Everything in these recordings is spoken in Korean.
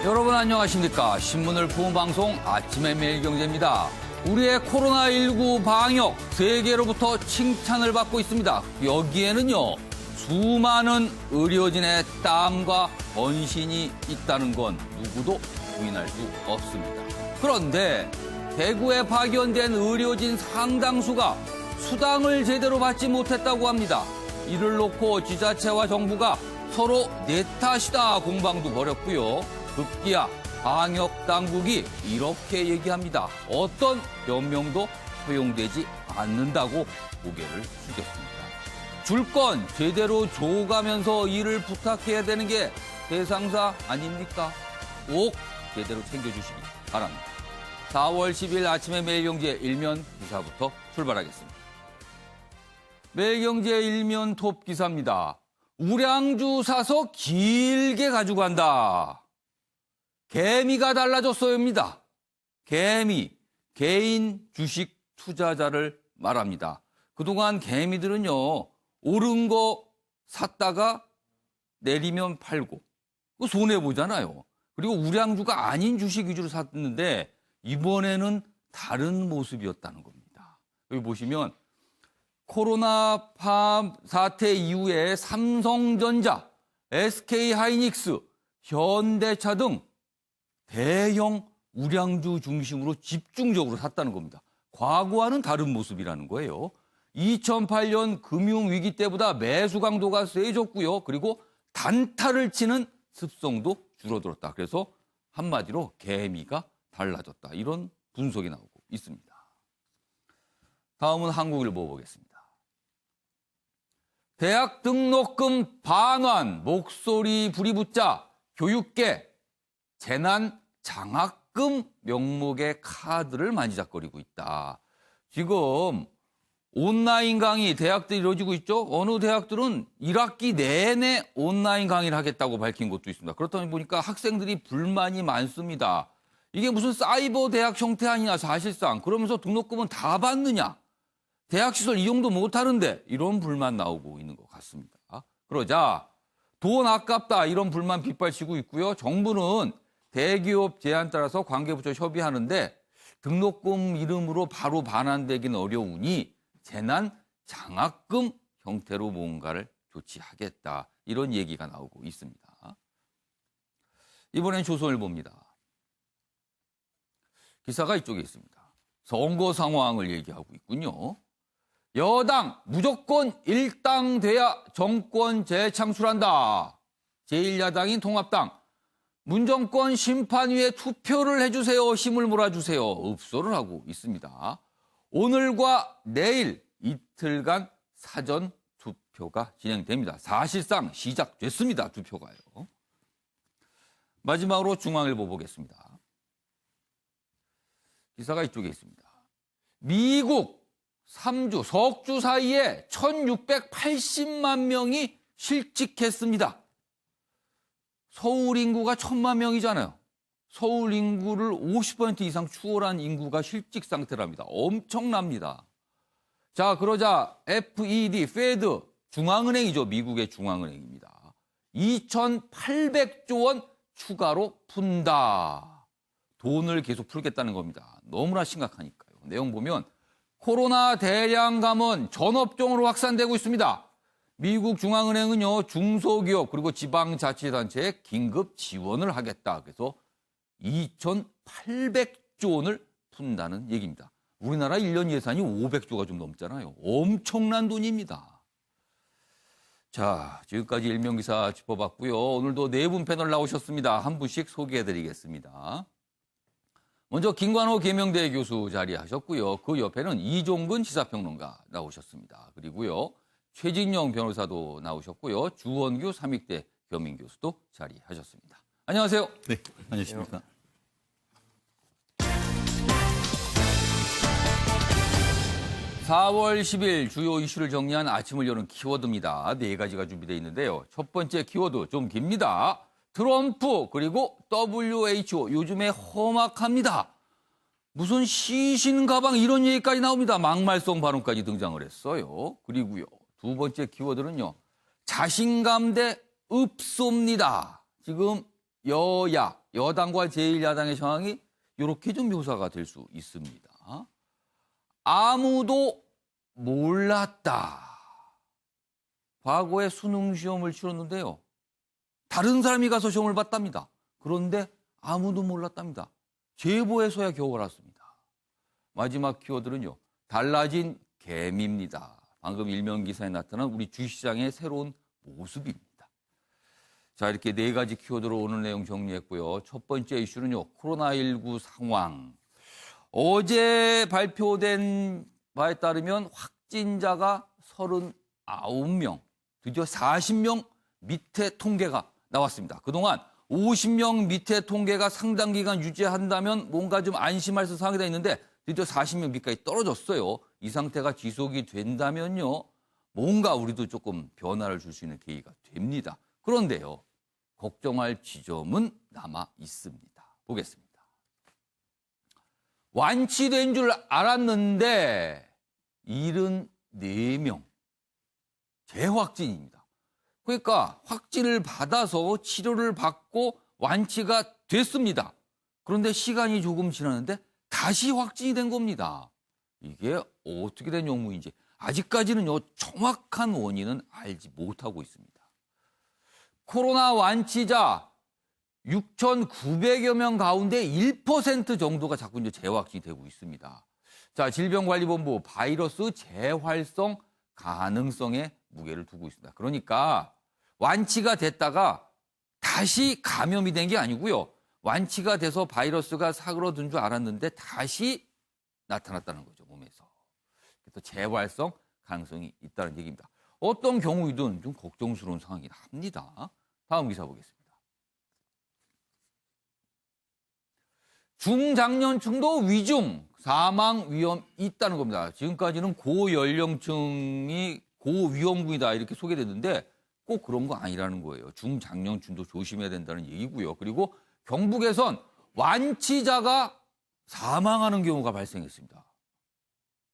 여러분 안녕하십니까. 신문을 푸는 방송 아침의 매일경제입니다. 우리의 코로나19 방역 세계로부터 칭찬을 받고 있습니다. 여기에는요 수많은 의료진의 땀과 헌신이 있다는 건 누구도 부인할 수 없습니다. 그런데 대구에 파견된 의료진 상당수가 수당을 제대로 받지 못했다고 합니다. 이를 놓고 지자체와 정부가 서로 내 탓이다 공방도 벌였고요. 급기야 방역 당국이 이렇게 얘기합니다. 어떤 변명도 허용되지 않는다고 고개를 숙였습니다. 줄 건 제대로 줘가면서 일을 부탁해야 되는 게 대상사 아닙니까? 꼭 제대로 챙겨주시기 바랍니다. 4월 10일 아침에 매일경제 일면 기사부터 출발하겠습니다. 매일경제 일면 톱 기사입니다. 우량주 사서 길게 가지고 간다. 개미가 달라졌어요입니다. 개미, 개인 주식 투자자를 말합니다. 그동안 개미들은요, 오른 거 샀다가 내리면 팔고, 그거 손해보잖아요. 그리고 우량주가 아닌 주식 위주로 샀는데, 이번에는 다른 모습이었다는 겁니다. 여기 보시면, 코로나 사태 이후에 삼성전자, SK하이닉스, 현대차 등 대형 우량주 중심으로 집중적으로 샀다는 겁니다. 과거와는 다른 모습이라는 거예요. 2008년 금융위기 때보다 매수 강도가 세졌고요. 그리고 단타를 치는 습성도 줄어들었다. 그래서 한마디로 개미가 달라졌다. 이런 분석이 나오고 있습니다. 다음은 한국일보 보겠습니다. 대학 등록금 반환 목소리 불이 붙자 교육계 재난 장학금 명목의 카드를 만지작거리고 있다. 지금 온라인 강의 대학들이 이루어지고 있죠. 어느 대학들은 1학기 내내 온라인 강의를 하겠다고 밝힌 것도 있습니다. 그렇다 보니까 학생들이 불만이 많습니다. 이게 무슨 사이버 대학 형태 아니냐 사실상. 그러면서 등록금은 다 받느냐. 대학시설 이용도 못하는데 이런 불만 나오고 있는 것 같습니다. 그러자 돈 아깝다 이런 불만 빗발치고 있고요. 정부는 대기업 제안 따라서 관계부처 협의하는데 등록금 이름으로 바로 반환되기는 어려우니 재난 장학금 형태로 뭔가를 조치하겠다. 이런 얘기가 나오고 있습니다. 이번엔 조선일보입니다. 기사가 이쪽에 있습니다. 선거 상황을 얘기하고 있군요. 여당 무조건 일당 돼야 정권 재창출한다. 제1야당인 통합당. 문정권 심판위에 투표를 해주세요. 힘을 몰아주세요. 읍소를 하고 있습니다. 오늘과 내일 이틀간 사전 투표가 진행됩니다. 사실상 시작됐습니다. 투표가요. 마지막으로 중앙일보 보겠습니다. 기사가 이쪽에 있습니다. 미국 3주, 석주 사이에 1680만 명이 실직했습니다. 서울 인구가 1000만 명이잖아요. 서울 인구를 50% 이상 추월한 인구가 실직 상태랍니다. 엄청납니다. 자, 그러자 FED, 페드, 중앙은행이죠. 미국의 중앙은행입니다. 2800조 원 추가로 푼다. 돈을 계속 풀겠다는 겁니다. 너무나 심각하니까요. 내용 보면 코로나 대량 감원 전 업종으로 확산되고 있습니다. 미국 중앙은행은요, 중소기업 그리고 지방자치단체에 긴급 지원을 하겠다. 그래서 2,800조 원을 푼다는 얘기입니다. 우리나라 1년 예산이 500조가 좀 넘잖아요. 엄청난 돈입니다. 자, 지금까지 일면기사 짚어봤고요. 오늘도 네 분 패널 나오셨습니다. 한 분씩 소개해드리겠습니다. 먼저 김관호 계명대 교수 자리하셨고요. 그 옆에는 이종근 시사평론가 나오셨습니다. 그리고요. 최진영 변호사도 나오셨고요. 주원규 삼익대 겸임교수도 자리하셨습니다. 안녕하세요. 네, 안녕하십니까. 4월 10일 주요 이슈를 정리한 아침을 여는 키워드입니다. 네 가지가 준비되어 있는데요. 첫 번째 키워드 좀 깁니다. 트럼프 그리고 WHO 요즘에 험악합니다. 무슨 시신 가방 이런 얘기까지 나옵니다. 막말성 발언까지 등장을 했어요. 그리고요. 두 번째 키워드는요. 자신감 대 읍소입니다. 지금 여야, 여당과 제1야당의 상황이 이렇게 좀 묘사가 될 수 있습니다. 아무도 몰랐다. 과거에 수능 시험을 치렀는데요. 다른 사람이 가서 시험을 봤답니다. 그런데 아무도 몰랐답니다. 제보에서야 겨우 알았습니다. 마지막 키워드는요. 달라진 개미입니다. 방금 일면 기사에 나타난 우리 주식시장의 새로운 모습입니다. 자, 이렇게 네 가지 키워드로 오늘 내용 정리했고요. 첫 번째 이슈는요. 코로나19 상황. 어제 발표된 바에 따르면 확진자가 39명, 드디어 40명 밑에 통계가 나왔습니다. 그동안 50명 밑에 통계가 상당 기간 유지한다면 뭔가 좀 안심할 수 상황이 있는데 드디어 40명 밑까지 떨어졌어요. 이 상태가 지속이 된다면요. 뭔가 우리도 조금 변화를 줄 수 있는 계기가 됩니다. 그런데요. 걱정할 지점은 남아 있습니다. 보겠습니다. 완치된 줄 알았는데 74명 재확진입니다. 그러니까 확진을 받아서 치료를 받고 완치가 됐습니다. 그런데 시간이 조금 지났는데 다시 확진이 된 겁니다. 이게 어떻게 된 용무인지 아직까지는요 정확한 원인은 알지 못하고 있습니다. 코로나 완치자 6,900여 명 가운데 1% 정도가 자꾸 이제 재확진이 되고 있습니다. 자, 질병관리본부 바이러스 재활성 가능성에 무게를 두고 있습니다. 그러니까 완치가 됐다가 다시 감염이 된 게 아니고요. 완치가 돼서 바이러스가 사그러든 줄 알았는데 다시 나타났다는 거죠, 몸에서. 그래서 재활성 가능성이 있다는 얘기입니다. 어떤 경우이든 좀 걱정스러운 상황이긴 합니다. 다음 기사 보겠습니다. 중장년층도 위중, 사망 위험 있다는 겁니다. 지금까지는 고연령층이 고위험군이다 이렇게 소개됐는데 꼭 그런 거 아니라는 거예요. 중장년층도 조심해야 된다는 얘기고요. 그리고 경북에선 완치자가 사망하는 경우가 발생했습니다.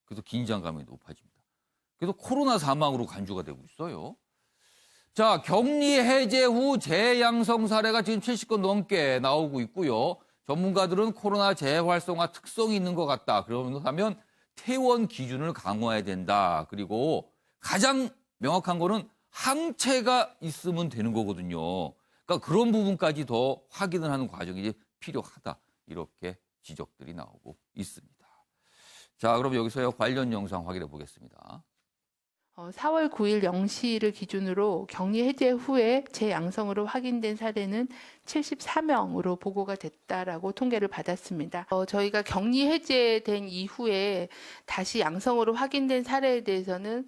그래서 긴장감이 높아집니다. 그래서 코로나 사망으로 간주가 되고 있어요. 자, 격리 해제 후 재양성 사례가 지금 70건 넘게 나오고 있고요. 전문가들은 코로나 재활성화 특성이 있는 것 같다. 그러면 퇴원 기준을 강화해야 된다. 그리고 가장 명확한 거는 항체가 있으면 되는 거거든요. 그러니까 그런 부분까지 더 확인을 하는 과정이 필요하다. 이렇게 지적들이 나오고 있습니다. 자, 그럼 여기서 관련 영상 확인해 보겠습니다. 4월 9일 0시를 기준으로 격리 해제 후에 재양성으로 확인된 사례는 74명으로 보고가 됐다라고 통계를 받았습니다. 저희가 격리 해제된 이후에 다시 양성으로 확인된 사례에 대해서는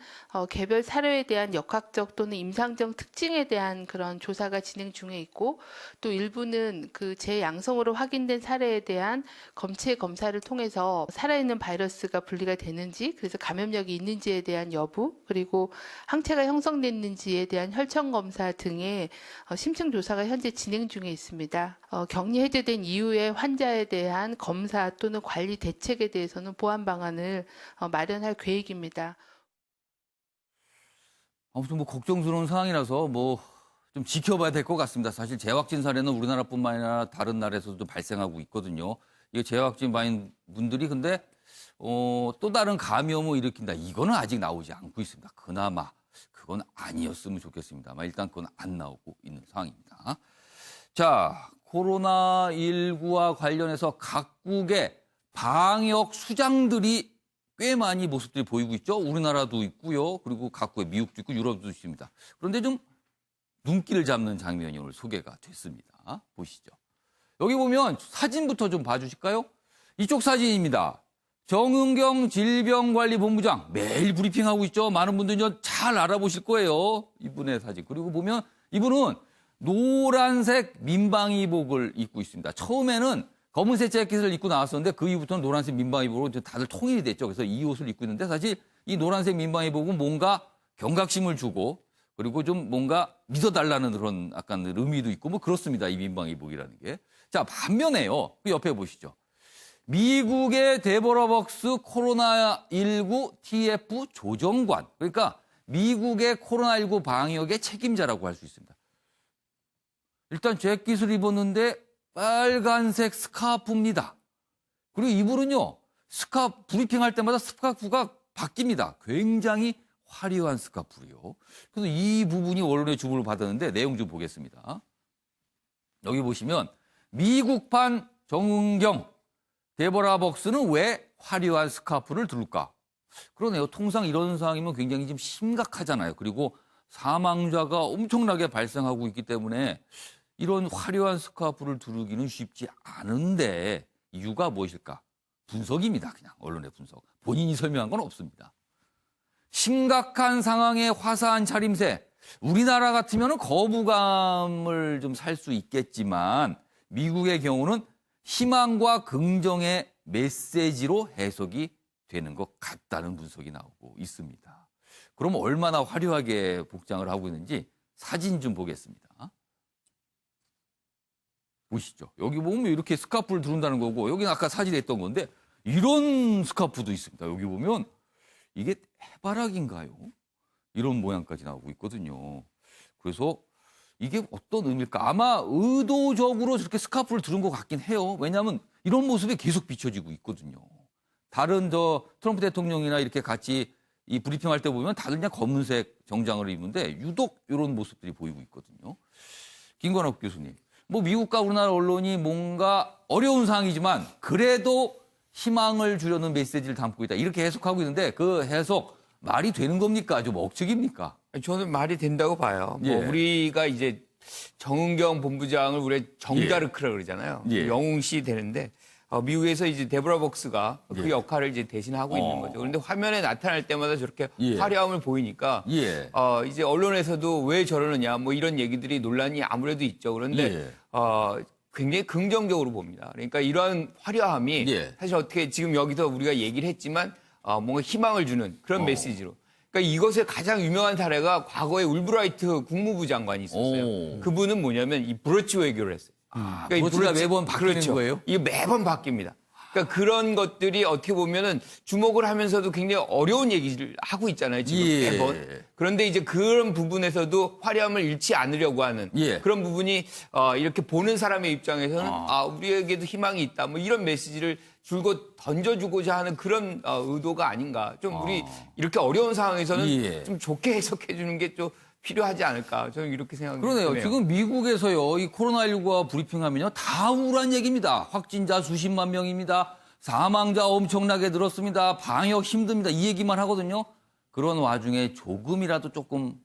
개별 사례에 대한 역학적 또는 임상적 특징에 대한 그런 조사가 진행 중에 있고 또 일부는 그 재양성으로 확인된 사례에 대한 검체 검사를 통해서 살아있는 바이러스가 분리가 되는지 그래서 감염력이 있는지에 대한 여부 그리고 항체가 형성됐는지에 대한 혈청 검사 등의 심층 조사가 현재 진행 중에 있습니다. 격리 해제된 이후에 환자에 대한 검사 또는 관리 대책에 대해서는 보완 방안을 마련할 계획입니다. 아무튼 뭐 걱정스러운 상황이라서 뭐 좀 지켜봐야 될 것 같습니다. 사실 재확진 사례는 우리나라뿐만 아니라 다른 나라에서도 발생하고 있거든요. 이 재확진 분들이 근데 또 다른 감염을 일으킨다. 이거는 아직 나오지 않고 있습니다. 그나마 그건 아니었으면 좋겠습니다만 일단 그건 안 나오고 있는 상황입니다. 자, 코로나19와 관련해서 각국의 방역 수장들이 꽤 많이 모습들이 보이고 있죠. 우리나라도 있고요. 그리고 각국의 미국도 있고 유럽도 있습니다. 그런데 좀 눈길을 잡는 장면이 오늘 소개가 됐습니다. 보시죠. 여기 보면 사진부터 좀 봐주실까요? 이쪽 사진입니다. 정은경 질병관리본부장 매일 브리핑하고 있죠. 많은 분들이 잘 알아보실 거예요. 이분의 사진. 그리고 보면 이분은 노란색 민방위복을 입고 있습니다. 처음에는 검은색 재킷을 입고 나왔었는데 그 이후부터는 노란색 민방위복으로 다들 통일이 됐죠. 그래서 이 옷을 입고 있는데 사실 이 노란색 민방위복은 뭔가 경각심을 주고 그리고 좀 뭔가 믿어달라는 그런 약간 의미도 있고 뭐 그렇습니다. 이 민방위복이라는 게. 자, 반면에요. 그 옆에 보시죠. 미국의 데보라벅스 코로나19 TF 조정관. 그러니까 미국의 코로나19 방역의 책임자라고 할 수 있습니다. 일단 재킷을 입었는데 빨간색 스카프입니다. 그리고 이분은요, 브리핑할 때마다 스카프가 바뀝니다. 굉장히 화려한 스카프로요. 그래서 이 부분이 언론의 주목을 받았는데 내용 좀 보겠습니다. 여기 보시면 미국판 정은경, 데보라 벅스는 왜 화려한 스카프를 두를까? 그러네요. 통상 이런 상황이면 굉장히 좀 심각하잖아요. 그리고 사망자가 엄청나게 발생하고 있기 때문에 이런 화려한 스카프를 두르기는 쉽지 않은데 이유가 무엇일까? 분석입니다. 그냥 언론의 분석. 본인이 설명한 건 없습니다. 심각한 상황에 화사한 차림새. 우리나라 같으면 거부감을 좀 살 수 있겠지만 미국의 경우는 희망과 긍정의 메시지로 해석이 되는 것 같다는 분석이 나오고 있습니다. 그럼 얼마나 화려하게 복장을 하고 있는지 사진 좀 보겠습니다. 보시죠. 여기 보면 이렇게 스카프를 두른다는 거고 여기는 아까 사진에 있던 건데 이런 스카프도 있습니다. 여기 보면 이게 해바라기인가요? 이런 모양까지 나오고 있거든요. 그래서 이게 어떤 의미일까? 아마 의도적으로 저렇게 스카프를 두른 것 같긴 해요. 왜냐하면 이런 모습이 계속 비춰지고 있거든요. 다른 트럼프 대통령이나 이렇게 같이 이 브리핑할 때 보면 다들 그냥 검은색 정장을 입는데 유독 이런 모습들이 보이고 있거든요. 김건욱 교수님, 뭐 미국과 우리나라 언론이 뭔가 어려운 상황이지만 그래도 희망을 주려는 메시지를 담고 있다. 이렇게 해석하고 있는데 그 해석 말이 되는 겁니까? 좀 억측입니까? 저는 말이 된다고 봐요. 뭐 예. 우리가 이제 정은경 본부장을 우리 정자르크라 그러잖아요. 예. 영웅시 되는데 미국에서 이제 데보라 벅스가 그 예. 역할을 이제 대신하고 있는 거죠. 그런데 화면에 나타날 때마다 저렇게 예. 화려함을 보이니까 예. 이제 언론에서도 왜 저러느냐 뭐 이런 얘기들이 논란이 아무래도 있죠. 그런데 굉장히 긍정적으로 봅니다. 그러니까 이러한 화려함이 예. 사실 어떻게 지금 여기서 우리가 얘기를 했지만 뭔가 희망을 주는 그런 메시지로. 그러니까 이것의 가장 유명한 사례가 과거에 울브라이트 국무부 장관이 있었어요. 그분은 뭐냐면 이 브로치 외교를 했어요. 그러니까 브로치가 매번 바뀌는 그렇죠. 거예요? 이게 매번 바뀝니다. 그러니까 그런 것들이 어떻게 보면은 주목을 하면서도 굉장히 어려운 얘기를 하고 있잖아요. 지금 예. 매번. 그런데 이제 그런 부분에서도 화려함을 잃지 않으려고 하는 예. 그런 부분이 이렇게 보는 사람의 입장에서는 우리에게도 희망이 있다. 뭐 이런 메시지를 줄곧 던져주고자 하는 그런 의도가 아닌가. 좀 우리 이렇게 어려운 상황에서는 예. 좀 좋게 해석해 주는 게 좀 필요하지 않을까. 저는 이렇게 생각합니다. 그러네요. 지금 미국에서요, 이 코로나19가 브리핑하면요, 다 우울한 얘기입니다. 확진자 수십만 명입니다. 사망자 엄청나게 늘었습니다. 방역 힘듭니다. 이 얘기만 하거든요. 그런 와중에 조금이라도 조금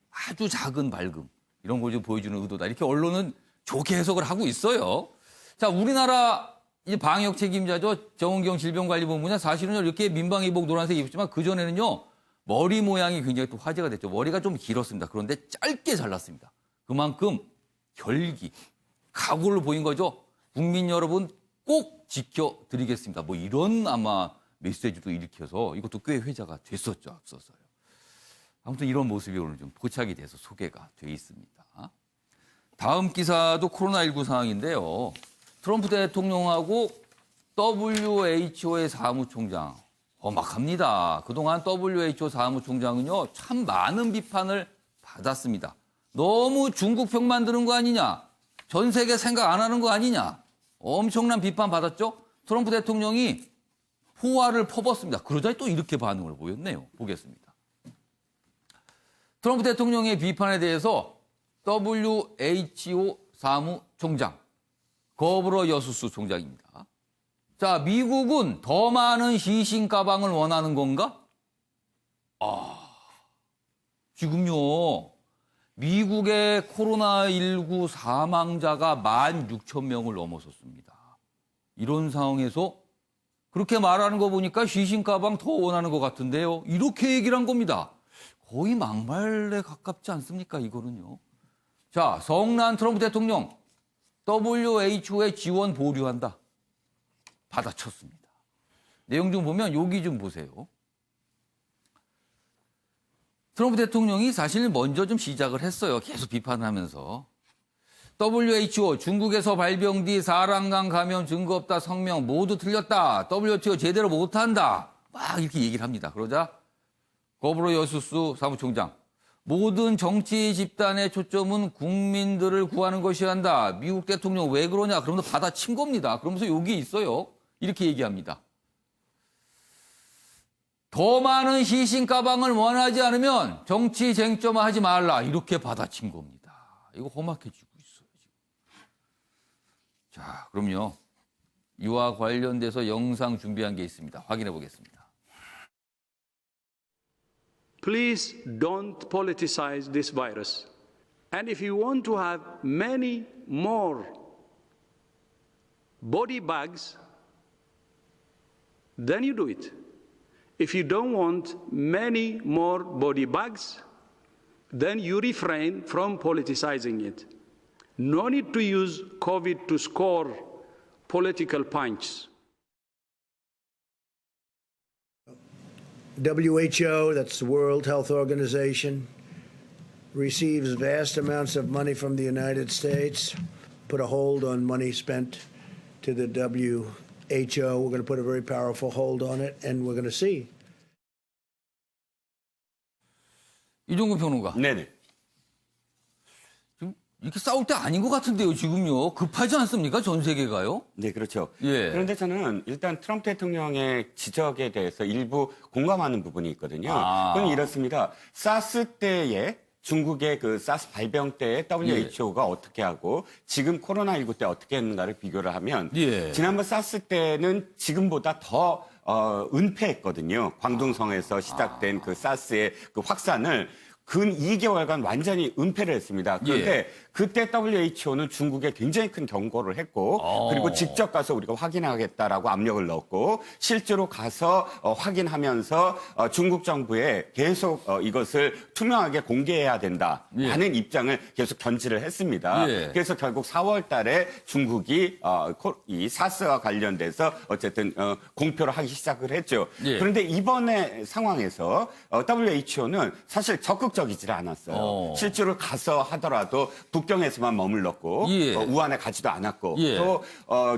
아주 작은 밝음, 이런 걸 좀 보여주는 의도다. 이렇게 언론은 좋게 해석을 하고 있어요. 자, 우리나라 이제 방역 책임자죠. 정은경 질병관리본부장 사실은 이렇게 민방위복 노란색 입었지만 그전에는요, 머리 모양이 굉장히 또 화제가 됐죠. 머리가 좀 길었습니다. 그런데 짧게 잘랐습니다. 그만큼 결기, 각오를 보인 거죠. 국민 여러분 꼭 지켜드리겠습니다. 뭐 이런 아마 메시지도 일으켜서 이것도 꽤 회자가 됐었죠. 앞서서요. 아무튼 이런 모습이 오늘 좀 포착이 돼서 소개가 돼 있습니다. 다음 기사도 코로나19 상황인데요. 트럼프 대통령하고 WHO의 사무총장 험악합니다. 그동안 WHO 사무총장은요, 참 많은 비판을 받았습니다. 너무 중국 편 만드는 거 아니냐? 전 세계 생각 안 하는 거 아니냐? 엄청난 비판 받았죠? 트럼프 대통령이 호화를 퍼붓습니다. 그러자 또 이렇게 반응을 보였네요. 보겠습니다. 트럼프 대통령의 비판에 대해서 WHO 사무총장 거브러 여수스 총장입니다. 자, 미국은 더 많은 시신 가방을 원하는 건가? 지금요, 미국의 코로나19 사망자가 16,000명을 넘어섰습니다. 이런 상황에서 그렇게 말하는 거 보니까 시신 가방 더 원하는 것 같은데요. 이렇게 얘기를 한 겁니다. 거의 막말에 가깝지 않습니까, 이거는요. 자, 성난 트럼프 대통령, WHO에 지원 보류한다. 받아쳤습니다. 내용 좀 보면 여기 좀 보세요. 트럼프 대통령이 사실 먼저 좀 시작을 했어요. 계속 비판을 하면서. WHO 중국에서 발병 뒤 사람간 감염 증거 없다 성명 모두 틀렸다. WHO 제대로 못한다. 막 이렇게 얘기를 합니다. 그러자 거브러 여수스 사무총장 모든 정치 집단의 초점은 국민들을 구하는 것이어야 한다. 미국 대통령 왜 그러냐? 그러면서 받아친 겁니다. 그러면서 여기 있어요. 이렇게 얘기합니다. 더 많은 희생 가방을 원하지 않으면 정치 쟁점화하지 말라. 이렇게 받아친 겁니다. 이거 험악해지고 있어요. 지금. 자, 그럼요. 이와 관련돼서 영상 준비한 게 있습니다. 확인해 보겠습니다. Please don't politicize this virus. And if you want to have many more body bags, then you do it. If you don't want many more body bags, then you refrain from politicizing it. No need to use COVID to score political punches. WHO, that's the World Health Organization, receives vast amounts of money from the United States, put a hold on money spent to the WHO. We're going to put a very powerful hold on it, and we're going to see. 이종근 평론가. 네네. 지금 이렇게 싸울 때 아닌 것 같은데요, 지금요. 급하지 않습니까? 전 세계가요? 네, 그렇죠. 예. 그런데 저는 일단 트럼프 대통령의 지적에 대해서 일부 공감하는 부분이 있거든요. 아. 그건 이렇습니다. 사스 때에 중국의 그 사스 발병 때에 WHO가 어떻게 하고 지금 코로나19 때 어떻게 했는가를 비교를 하면 예. 지난번 사스 때는 지금보다 더 은폐했거든요. 광둥성에서 시작된 그 사스의 그 확산을 근 2개월간 완전히 은폐를 했습니다. 그런데 그때 WHO는 중국에 굉장히 큰 경고를 했고 그리고 직접 가서 우리가 확인하겠다라고 압력을 넣었고 실제로 가서 확인하면서 중국 정부에 계속 이것을 투명하게 공개해야 된다라는 입장을 계속 견지를 했습니다. 그래서 결국 4월 달에 중국이 이 사스와 관련돼서 어쨌든 공표를 하기 시작을 했죠. 그런데 이번에 상황에서 WHO는 사실 적극적이지 않았어요. 실제로 가서 하더라도 북경에서만 머물렀고 우한에 가지도 않았고 또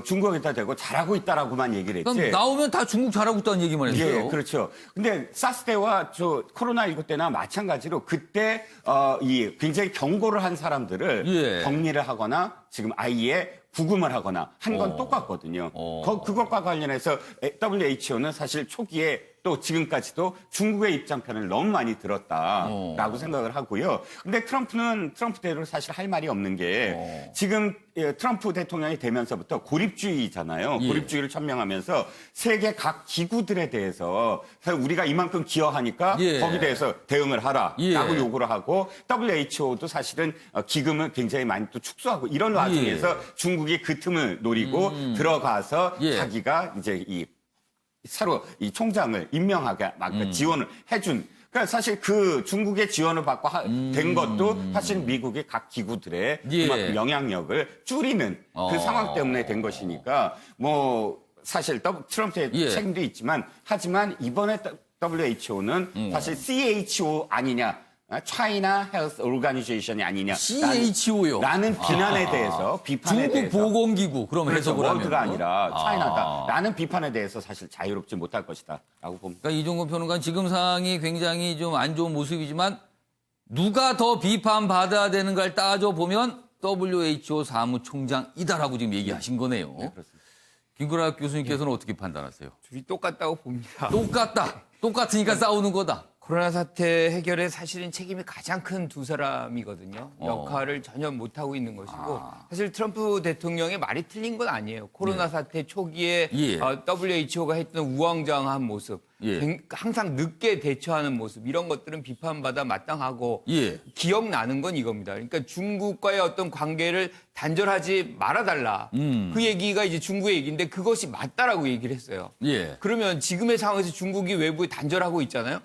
중국에다 대고 잘하고 있다라고만 얘기를 했지. 그럼 나오면 다 중국 잘하고 있다는 얘기만 했어요. 예, 그렇죠. 근데 사스 때와 저 코로나19 때나 마찬가지로 그때 이 굉장히 경고를 한 사람들을 격리를 하거나 지금 아예 구금을 하거나 한 건 똑같거든요. 그것과 관련해서 WHO는 사실 초기에 또 지금까지도 중국의 입장편을 너무 많이 들었다라고 생각을 하고요. 근데 트럼프대로 사실 할 말이 없는 게 지금 트럼프 대통령이 되면서부터 고립주의잖아요. 고립주의를 천명하면서 세계 각 기구들에 대해서 사실 우리가 이만큼 기여하니까 거기에 대해서 대응을 하라라고 요구를 하고 WHO도 사실은 기금을 굉장히 많이 또 축소하고 이런 와중에서 중국이 그 틈을 노리고 들어가서 자기가 이제 서로 이 총장을 임명하게 막 지원을 해준. 그러니까 사실 그 중국의 지원을 받고 된 것도 사실 미국의 각 기구들의 그만큼 영향력을 줄이는 그 상황 때문에 된 것이니까 뭐 사실 트럼프의 책임도 있지만 하지만 이번에 WHO는 사실 CHO 아니냐. China Health Organization이 아니냐. CHO요. 라는 비난에 대해서, 비판에 대해서. 중국 보건기구, 그럼 해석을 하면. 월드가 아니라 차이나다. 라는 비판에 대해서 사실 자유롭지 못할 것이다. 라고 봅니다. 그러니까 이종건 평론가는 지금 상황이 굉장히 좀 안 좋은 모습이지만 누가 더 비판받아야 되는가를 따져보면 WHO 사무총장이다라고 지금 얘기하신 거네요. 네, 그렇습니다. 김구라 교수님께서는 어떻게 판단하세요? 둘이 똑같다고 봅니다. 똑같다. 똑같으니까 싸우는 거다. 코로나 사태 해결에 사실은 책임이 가장 큰 두 사람이거든요. 역할을 전혀 못하고 있는 것이고 사실 트럼프 대통령의 말이 틀린 건 아니에요. 코로나 사태 초기에 WHO가 했던 우왕좌왕한 모습, 항상 늦게 대처하는 모습 이런 것들은 비판받아 마땅하고 기억나는 건 이겁니다. 그러니까 중국과의 어떤 관계를 단절하지 말아달라. 그 얘기가 이제 중국의 얘기인데 그것이 맞다라고 얘기를 했어요. 그러면 지금의 상황에서 중국이 외부에 단절하고 있잖아요.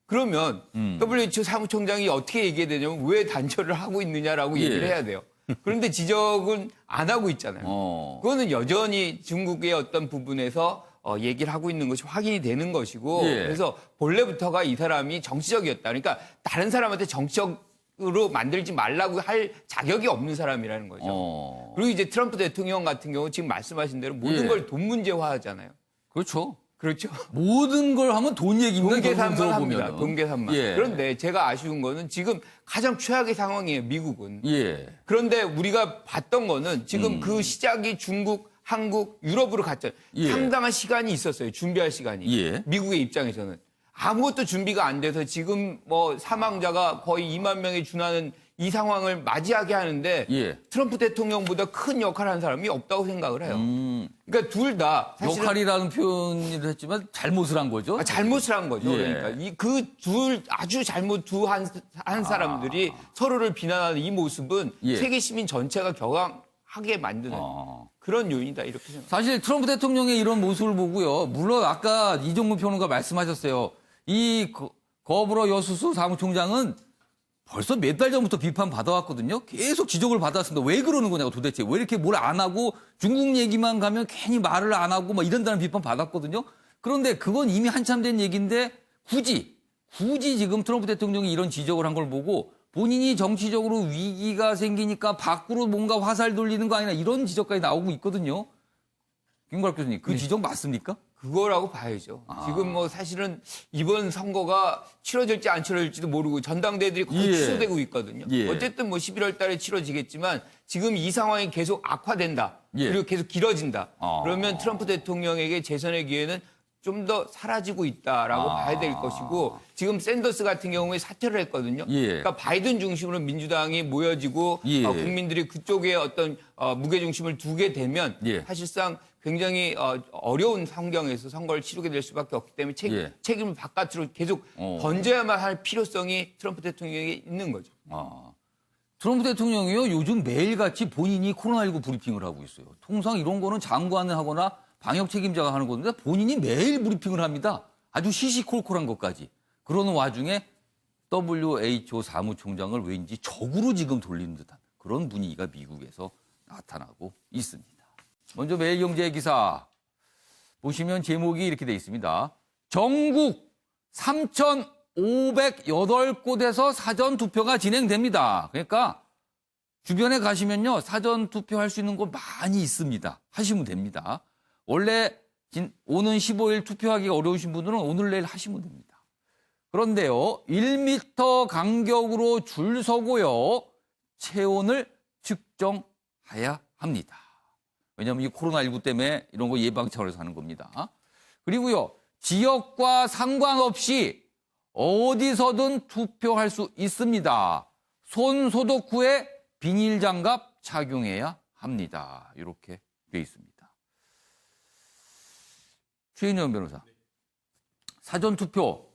그러면 WHO 사무총장이 어떻게 얘기해야 되냐면 왜 단절을 하고 있느냐라고 얘기를 해야 돼요. 그런데 지적은 안 하고 있잖아요. 그거는 여전히 중국의 어떤 부분에서 얘기를 하고 있는 것이 확인이 되는 것이고 그래서 본래부터가 이 사람이 정치적이었다. 그러니까 다른 사람한테 정치적으로 만들지 말라고 할 자격이 없는 사람이라는 거죠. 그리고 이제 트럼프 대통령 같은 경우 지금 말씀하신 대로 모든 걸 돈 문제화하잖아요. 그렇죠. 그렇죠. 모든 걸 하면 돈 얘기입니다. 돈 계산만 결국 합니다. 들어보면은. 돈 계산만. 예. 그런데 제가 아쉬운 거는 지금 가장 최악의 상황이에요, 미국은. 예. 그런데 우리가 봤던 거는 지금 그 시작이 중국, 한국, 유럽으로 갔죠. 예. 상당한 시간이 있었어요. 준비할 시간이. 예. 미국의 입장에서는. 아무것도 준비가 안 돼서 지금 뭐 사망자가 거의 2만 명에 준하는 이 상황을 맞이하게 하는데 예. 트럼프 대통령보다 큰 역할을 한 사람이 없다고 생각을 해요. 그러니까 둘 다 사실은 역할이라는 표현을 했지만 잘못을 한 거죠. 잘못을 한 거죠. 예. 그러니까 그 둘 아주 잘못 한 사람들이 서로를 비난하는 이 모습은 예. 세계 시민 전체가 격앙하게 만드는 그런 요인이다 이렇게 생각합니다. 사실 트럼프 대통령의 이런 모습을 보고요. 물론 아까 이종근 평론가 말씀하셨어요. 이 거브러 여수수 사무총장은 벌써 몇 달 전부터 비판 받아왔거든요. 계속 지적을 받았습니다. 왜 그러는 거냐고 도대체. 왜 이렇게 뭘 안 하고 중국 얘기만 가면 괜히 말을 안 하고 막 이런다는 비판 받았거든요. 그런데 그건 이미 한참 된 얘기인데 굳이 지금 트럼프 대통령이 이런 지적을 한 걸 보고 본인이 정치적으로 위기가 생기니까 밖으로 뭔가 화살 돌리는 거 아니냐 이런 지적까지 나오고 있거든요. 김광석 교수님, 그 지적 맞습니까? 그거라고 봐야죠. 지금 뭐 사실은 이번 선거가 치러질지 안 치러질지도 모르고 전당대회들이 거의 예. 취소되고 있거든요. 예. 어쨌든 뭐 11월 달에 치러지겠지만 지금 이 상황이 계속 악화된다. 예. 그리고 계속 길어진다. 아. 그러면 트럼프 대통령에게 재선의 기회는 좀 더 사라지고 있다라고 봐야 될 것이고 지금 샌더스 같은 경우에 사퇴를 했거든요. 예. 그러니까 바이든 중심으로 민주당이 모여지고 예. 국민들이 그쪽에 어떤 무게 중심을 두게 되면 예. 사실상 굉장히 어려운 환경에서 선거를 치르게 될 수밖에 없기 때문에 예. 책임을 바깥으로 계속 던져야만 할 필요성이 트럼프 대통령에게 있는 거죠. 트럼프 대통령이요, 요즘 매일같이 본인이 코로나19 브리핑을 하고 있어요. 통상 이런 거는 장관을 하거나 방역 책임자가 하는 건데 본인이 매일 브리핑을 합니다. 아주 시시콜콜한 것까지. 그러는 와중에 WHO 사무총장을 왠지 적으로 지금 돌리는 듯한 그런 분위기가 미국에서 나타나고 있습니다. 먼저 매일경제 기사 보시면 제목이 이렇게 돼 있습니다. 전국 3,508곳에서 사전투표가 진행됩니다. 그러니까 주변에 가시면요. 사전투표할 수 있는 곳 많이 있습니다. 하시면 됩니다. 원래 오는 15일 투표하기가 어려우신 분들은 오늘 내일 하시면 됩니다. 그런데요. 1m 간격으로 줄 서고요. 체온을 측정해야 합니다. 왜냐하면 이 코로나19 때문에 이런 거 예방 차원에서 하는 겁니다. 그리고요. 지역과 상관없이 어디서든 투표할 수 있습니다. 손 소독 후에 비닐 장갑 착용해야 합니다. 이렇게 되어 있습니다. 최인영 변호사. 사전투표,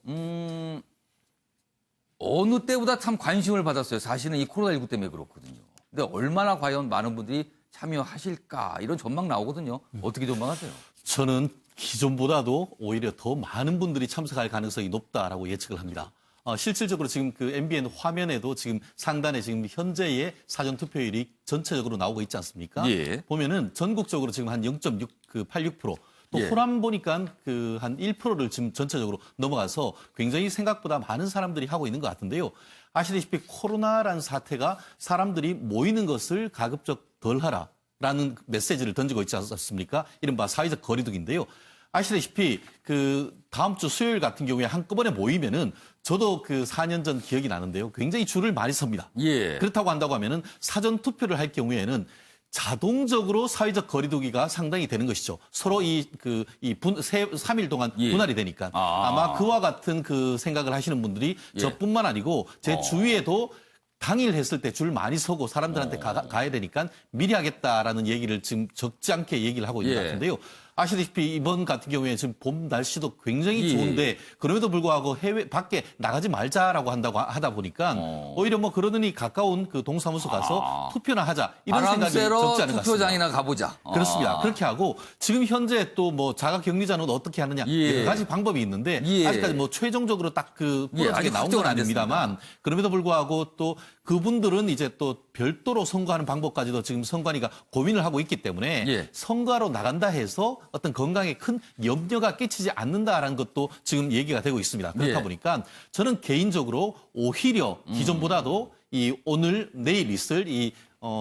어느 때보다 참 관심을 받았어요. 사실은 이 코로나19 때문에 그렇거든요. 근데 얼마나 과연 많은 분들이 참여하실까 이런 전망 나오거든요. 어떻게 전망하세요? 저는 기존보다도 오히려 더 많은 분들이 참석할 가능성이 높다라고 예측을 합니다. 실질적으로 지금 그 MBN 화면에도 지금 상단에 지금 현재의 사전 투표율이 전체적으로 나오고 있지 않습니까? 예. 보면은 전국적으로 지금 한 0.86%. 또 예. 호남 보니까 그 한 1%를 지금 전체적으로 넘어가서 굉장히 생각보다 많은 사람들이 하고 있는 것 같은데요. 아시다시피 코로나라는 사태가 사람들이 모이는 것을 가급적 덜 하라라는 메시지를 던지고 있지 않습니까? 이른바 사회적 거리두기인데요. 아시다시피 그 다음 주 수요일 같은 경우에 한꺼번에 모이면은 저도 그 4년 전 기억이 나는데요. 굉장히 줄을 많이 섭니다. 예. 그렇다고 한다고 하면은 사전 투표를 할 경우에는 자동적으로 사회적 거리두기가 상당히 되는 것이죠. 서로 3일 동안 예. 분할이 되니까. 아마 그와 같은 그 생각을 하시는 분들이 예. 저뿐만 아니고 제 주위에도 당일 했을 때 줄 많이 서고 사람들한테 가야 되니까 미리 하겠다라는 얘기를 지금 적지 않게 얘기를 하고 있는 예. 것 같은데요. 아시다시피 이번 같은 경우에 지금 봄 날씨도 굉장히 예. 좋은데 그럼에도 불구하고 해외 밖에 나가지 말자라고 하다 보니까 오히려 뭐 그러더니 가까운 그 동사무소 가서 투표나 하자 이런 바람 생각이 쐬러 적지 않은 것 같습니다. 투표장이나 가보자. 그렇습니다. 그렇게 하고 지금 현재 또 뭐 자가격리자는 어떻게 하느냐 예. 여러 가지 방법이 있는데 예. 아직까지 뭐 최종적으로 딱 그 예, 부러지게 아직 나온 확정은 건 안 아닙니다만 그럼에도 불구하고 또 그분들은 이제 또 별도로 선거하는 방법까지도 지금 선관위가 고민을 하고 있기 때문에 예. 선거하러 나간다 해서 어떤 건강에 큰 염려가 끼치지 않는다라는 것도 지금 얘기가 되고 있습니다. 그렇다 예. 보니까 저는 개인적으로 오히려 기존보다도 이 오늘 내일 있을 이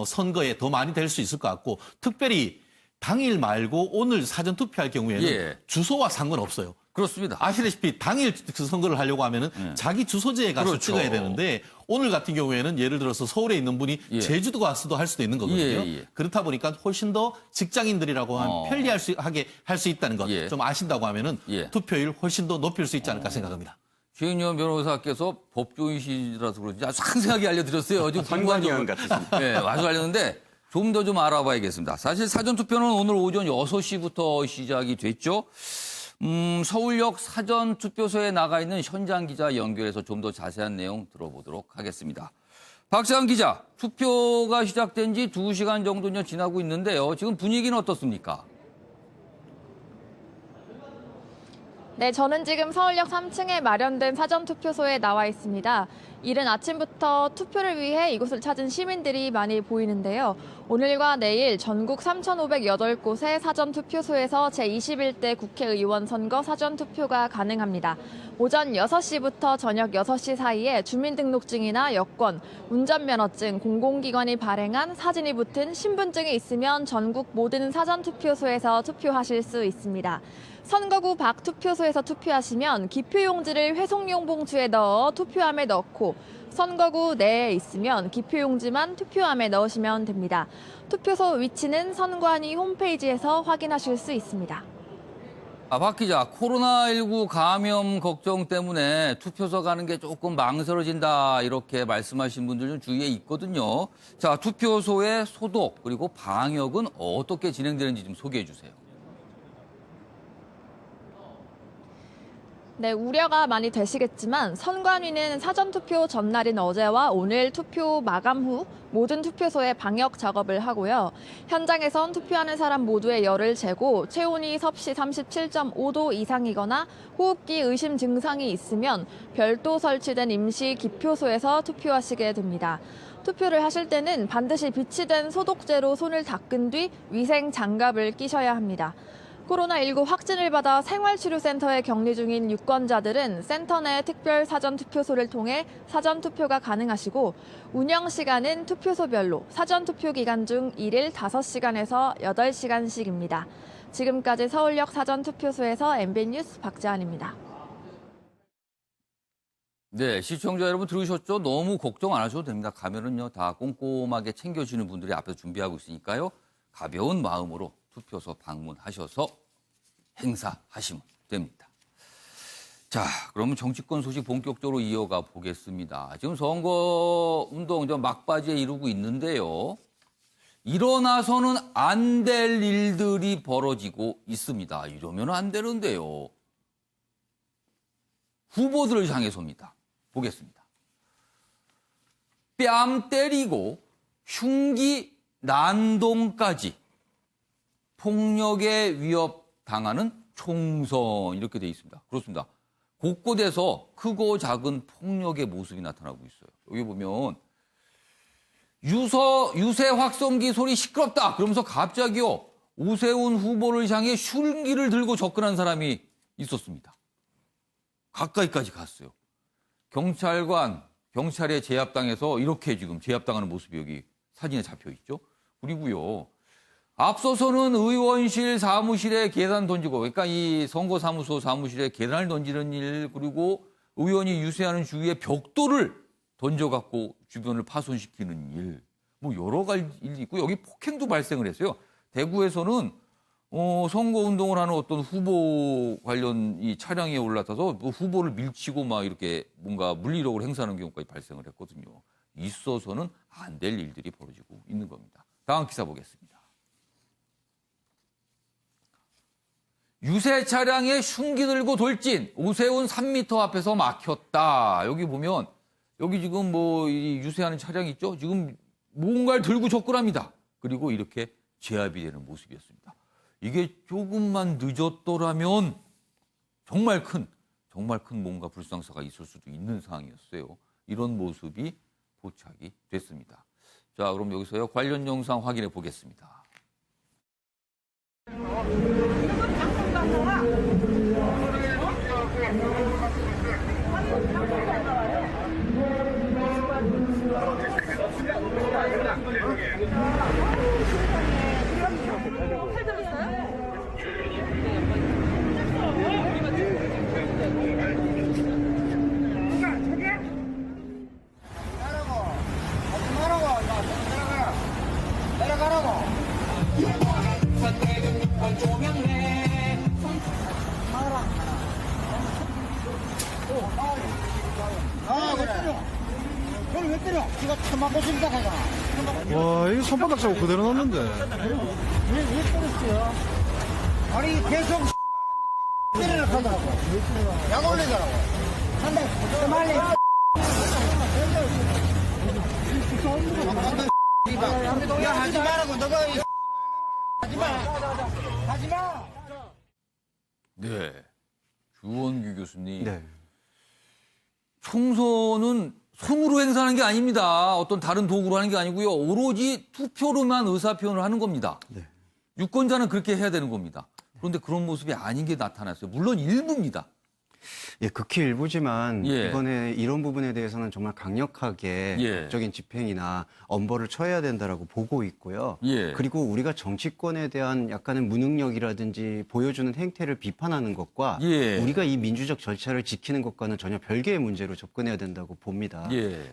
선거에 더 많이 될 수 있을 것 같고 특별히 당일 말고 오늘 사전 투표할 경우에는 예. 주소와 상관없어요. 그렇습니다. 아시다시피 당일 그 선거를 하려고 하면은 자기 주소지에 가서 그렇죠. 찍어야 되는데 오늘 같은 경우에는 예를 들어서 서울에 있는 분이 예. 제주도 가서도 할 수도 있는 거거든요. 예. 그렇다 보니까 훨씬 더 직장인들이라고 하면 편리하게 할 수 있다는 것 좀 예. 아신다고 하면은 예. 투표율 훨씬 더 높일 수 있지 않을까 생각합니다. 최인현 변호사께서 법조인이라서 그런지 아주 상세하게 알려드렸어요. 지금 선관위원 같으십니다. 네, 아주 알렸는데 좀 더 좀 알아봐야겠습니다. 사실 사전투표는 오늘 오전 6시부터 시작이 됐죠. 서울역 사전투표소에 나가 있는 현장 기자 연결해서 좀 더 자세한 내용 들어보도록 하겠습니다. 박상 기자, 투표가 시작된 지 2시간 정도 지나고 있는데요. 지금 분위기는 어떻습니까? 네, 저는 지금 서울역 3층에 마련된 사전투표소에 나와 있습니다. 이른 아침부터 투표를 위해 이곳을 찾은 시민들이 많이 보이는데요. 오늘과 내일 전국 3,508곳의 사전투표소에서 제21대 국회의원 선거 사전투표가 가능합니다. 오전 6시부터 저녁 6시 사이에 주민등록증이나 여권, 운전면허증, 공공기관이 발행한 사진이 붙은 신분증이 있으면 전국 모든 사전투표소에서 투표하실 수 있습니다. 선거구 밖 투표소에서 투표하시면 기표용지를 회송용 봉투에 넣어 투표함에 넣고 선거구 내에 있으면 기표용지만 투표함에 넣으시면 됩니다. 투표소 위치는 선관위 홈페이지에서 확인하실 수 있습니다. 박 기자, 코로나19 감염 걱정 때문에 투표소 가는 게 조금 망설여진다 이렇게 말씀하신 분들 좀 주위에 있거든요. 자, 투표소의 소독 그리고 방역은 어떻게 진행되는지 좀 소개해 주세요. 네, 우려가 많이 되시겠지만 선관위는 사전투표 전날인 어제와 오늘 투표 마감 후 모든 투표소에 방역 작업을 하고요. 현장에선 투표하는 사람 모두의 열을 재고 체온이 섭씨 37.5도 이상이거나 호흡기 의심 증상이 있으면 별도 설치된 임시 기표소에서 투표하시게 됩니다. 투표를 하실 때는 반드시 비치된 소독제로 손을 닦은 뒤 위생 장갑을 끼셔야 합니다. 코로나19 확진을 받아 생활치료센터에 격리 중인 유권자들은 센터 내 특별 사전투표소를 통해 사전투표가 가능하시고 운영 시간은 투표소별로 사전투표 기간 중 1일 5시간에서 8시간씩입니다. 지금까지 서울역 사전투표소에서 MB 뉴스 박재환입니다. 네, 시청자 여러분 들으셨죠? 너무 걱정 안 하셔도 됩니다. 가면은요 다 꼼꼼하게 챙겨주시는 분들이 앞에서 준비하고 있으니까요. 가벼운 마음으로 투표소 방문하셔서 행사하시면 됩니다. 자, 그러면 정치권 소식 본격적으로 이어가 보겠습니다. 지금 선거운동 막바지에 이르고 있는데요. 일어나서는 안 될 일들이 벌어지고 있습니다. 이러면 안 되는데요. 후보들을 향해서입니다. 보겠습니다. 뺨 때리고 흉기 난동까지 폭력에 위협당하는 총선 이렇게 돼 있습니다. 그렇습니다. 곳곳에서 크고 작은 폭력의 모습이 나타나고 있어요. 여기 보면 유세 확성기 소리 시끄럽다 그러면서 갑자기요 오세훈 후보를 향해 흉기를 들고 접근한 사람이 있었습니다. 가까이까지 갔어요. 경찰에 제압당해서 이렇게 지금 제압당하는 모습이 여기 사진에 잡혀 있죠. 그리고요. 앞서서는 의원실 사무실에 계단 던지고, 그러니까 이 선거사무소 사무실에 계단을 던지는 일, 그리고 의원이 유세하는 주위에 벽돌을 던져갖고 주변을 파손시키는 일, 뭐 여러 가지 일이 있고, 여기 폭행도 발생을 했어요. 대구에서는 선거운동을 하는 어떤 후보 관련 이 차량에 올라타서 뭐 후보를 밀치고 막 이렇게 뭔가 물리력을 행사하는 경우까지 발생을 했거든요. 있어서는 안 될 일들이 벌어지고 있는 겁니다. 다음 기사 보겠습니다. 유세 차량에 흉기 들고 돌진, 오세훈 3m 앞에서 막혔다. 여기 보면, 여기 지금 뭐, 이 유세하는 차량이 있죠? 지금 뭔가를 들고 접근합니다. 그리고 이렇게 제압이 되는 모습이었습니다. 이게 조금만 늦었더라면 정말 큰 뭔가 불상사가 있을 수도 있는 상황이었어요. 이런 모습이 포착이 됐습니다. 자, 그럼 여기서요, 관련 영상 확인해 보겠습니다. 와, 이거 손바닥 자국 그대로 넣는데. 아니 계속 때리는 하더라고. 약 올리더라고. 한대 말리. 야 하지 말라고 너가 하지 마. 네. 주원규 교수님. 네. 총선은 손으로 행사하는 게 아닙니다. 어떤 다른 도구로 하는 게 아니고요. 오로지 투표로만 의사표현을 하는 겁니다. 네. 유권자는 그렇게 해야 되는 겁니다. 그런데 그런 모습이 아닌 게 나타났어요. 물론 일부입니다. 예, 극히 일부지만 예. 이번에 이런 부분에 대해서는 정말 강력하게 예. 법적인 집행이나 엄벌을 처해야 된다라고 보고 있고요. 예. 그리고 우리가 정치권에 대한 약간의 무능력이라든지 보여주는 행태를 비판하는 것과 예. 우리가 이 민주적 절차를 지키는 것과는 전혀 별개의 문제로 접근해야 된다고 봅니다. 예.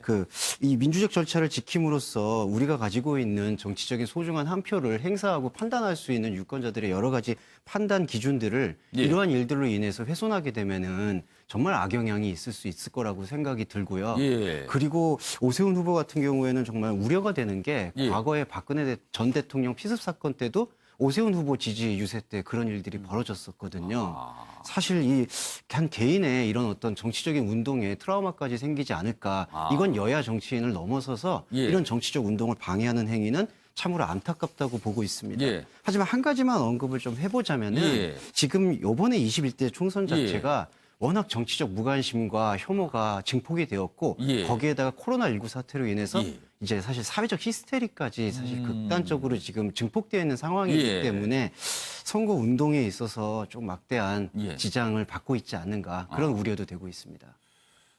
이 민주적 절차를 지킴으로써 우리가 가지고 있는 정치적인 소중한 한 표를 행사하고 판단할 수 있는 유권자들의 여러 가지 판단 기준들을 예. 이러한 일들로 인해서 훼손하게 되면은 정말 악영향이 있을 수 있을 거라고 생각이 들고요. 예. 그리고 오세훈 후보 같은 경우에는 정말 우려가 되는 게 예. 과거에 박근혜 전 대통령 피습 사건 때도 오세훈 후보 지지 유세 때 그런 일들이 벌어졌었거든요. 사실 이 한 개인의 이런 어떤 정치적인 운동에 트라우마까지 생기지 않을까. 이건 여야 정치인을 넘어서서 예. 이런 정치적 운동을 방해하는 행위는 참으로 안타깝다고 보고 있습니다. 예. 하지만 한 가지만 언급을 좀 해보자면은 예. 지금 이번에 21대 총선 자체가 워낙 정치적 무관심과 혐오가 증폭이 되었고 예. 거기에다가 코로나19 사태로 인해서 예. 이제 사실 사회적 히스테리까지 사실 극단적으로 지금 증폭되어 있는 상황이기 예. 때문에 선거 운동에 있어서 좀 막대한 예. 지장을 받고 있지 않는가 그런 우려도 되고 있습니다.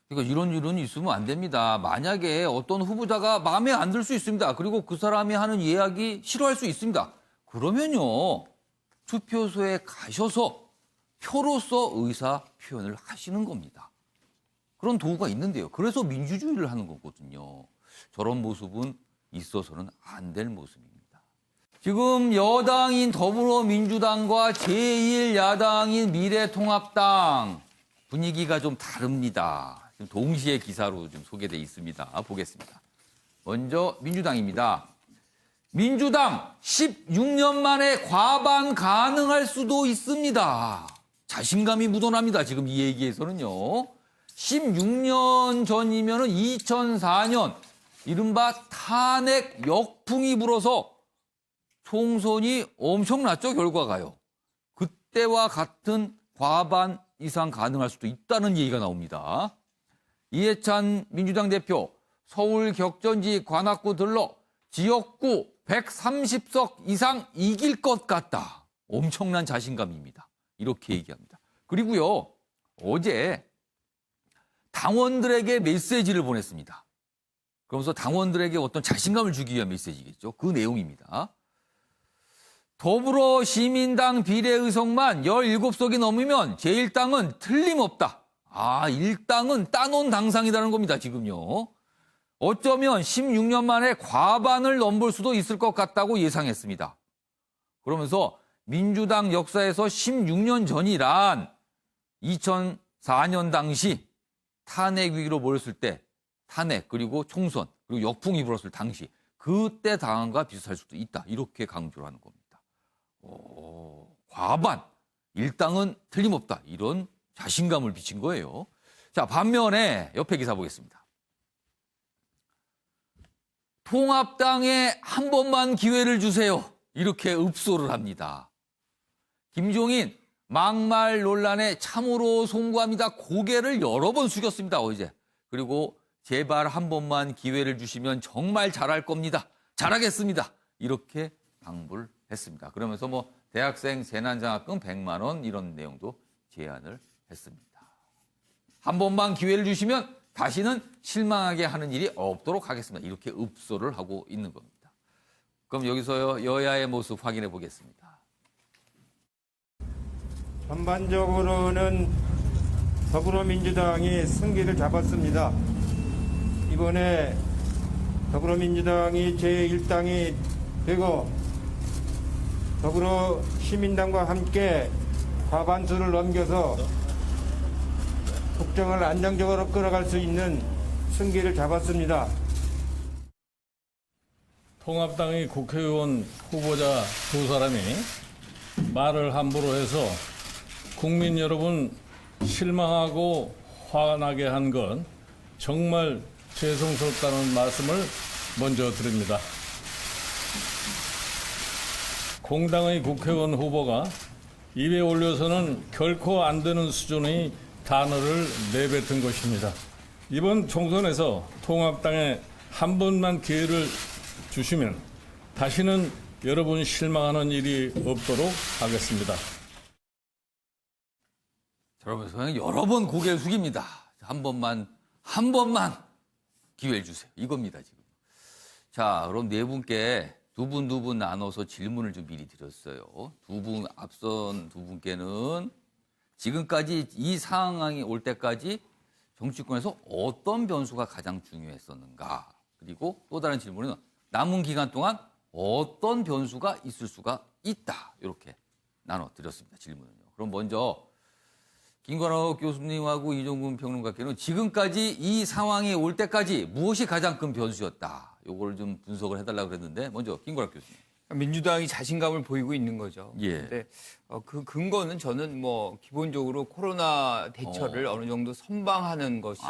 그러니까 이런 일은 있으면 안 됩니다. 만약에 어떤 후보자가 마음에 안 들 수 있습니다. 그리고 그 사람이 하는 이야기 싫어할 수 있습니다. 그러면요. 투표소에 가셔서 표로서 의사 표현을 하시는 겁니다. 그런 도구가 있는데요. 그래서 민주주의를 하는 거거든요. 저런 모습은 있어서는 안 될 모습입니다. 지금 여당인 더불어민주당과 제1야당인 미래통합당 분위기가 좀 다릅니다. 지금 동시에 기사로 좀 소개되어 있습니다. 보겠습니다. 먼저 민주당입니다. 민주당 16년 만에 과반 가능할 수도 있습니다. 자신감이 묻어납니다. 지금 이 얘기에서는요. 16년 전이면은 2004년 이른바 탄핵 역풍이 불어서 총선이 엄청났죠, 결과가요. 그때와 같은 과반 이상 가능할 수도 있다는 얘기가 나옵니다. 이해찬 민주당 대표 서울 격전지 관악구 들러 지역구 130석 이상 이길 것 같다. 엄청난 자신감입니다. 이렇게 얘기합니다. 그리고요, 어제 당원들에게 메시지를 보냈습니다. 그러면서 당원들에게 어떤 자신감을 주기 위한 메시지겠죠. 그 내용입니다. 더불어시민당 비례의석만 17석이 넘으면 제1당은 틀림없다. 아, 1당은 따놓은 당상이라는 겁니다, 지금요. 어쩌면 16년 만에 과반을 넘볼 수도 있을 것 같다고 예상했습니다. 그러면서 민주당 역사에서 16년 전이란 2004년 당시 탄핵 위기로 몰렸을 때 탄핵 그리고 총선 그리고 역풍이 불었을 당시 그때 당한과 비슷할 수도 있다. 이렇게 강조를 하는 겁니다. 과반, 일당은 틀림없다. 이런 자신감을 비친 거예요. 자, 반면에 옆에 기사 보겠습니다. 통합당에 한 번만 기회를 주세요. 이렇게 읍소를 합니다. 김종인 막말 논란에 참으로 송구합니다. 고개를 여러 번 숙였습니다. 어제. 그리고 제발 한 번만 기회를 주시면 정말 잘할 겁니다. 잘하겠습니다. 이렇게 당부를 했습니다. 그러면서 뭐 대학생 재난장학금 100만 원 이런 내용도 제안을 했습니다. 한 번만 기회를 주시면 다시는 실망하게 하는 일이 없도록 하겠습니다. 이렇게 읍소를 하고 있는 겁니다. 그럼 여기서 여야의 모습 확인해 보겠습니다. 전반적으로는 더불어민주당이 승기를 잡았습니다. 이번에 더불어민주당이 제1당이 되고 더불어시민당과 함께 과반수를 넘겨서 국정을 안정적으로 끌어갈 수 있는 승기를 잡았습니다. 통합당의 국회의원 후보자 두 사람이 말을 함부로 해서 국민 여러분 실망하고 화나게 한 건 정말 죄송스럽다는 말씀을 먼저 드립니다. 공당의 국회의원 후보가 입에 올려서는 결코 안 되는 수준의 단어를 내뱉은 것입니다. 이번 총선에서 통합당에 한 번만 기회를 주시면 다시는 여러분 실망하는 일이 없도록 하겠습니다. 여러분, 저는 여러 번 고개를 숙입니다. 한 번만 기회를 주세요. 이겁니다, 지금. 자, 그럼 네 분께 두 분 나눠서 질문을 좀 미리 드렸어요. 앞선 두 분께는 지금까지 이 상황이 올 때까지 정치권에서 어떤 변수가 가장 중요했었는가? 그리고 또 다른 질문은 남은 기간 동안 어떤 변수가 있을 수가 있다. 이렇게 나눠드렸습니다. 질문은요. 그럼 먼저 김관옥 교수님하고 이종근 평론가께는 지금까지 이 상황이 올 때까지 무엇이 가장 큰 변수였다. 요걸 좀 분석을 해달라고 그랬는데 먼저 김관옥 교수님. 민주당이 자신감을 보이고 있는 거죠. 예. 근데 그 근거는 저는 뭐 기본적으로 코로나 대처를 어느 정도 선방하는 것이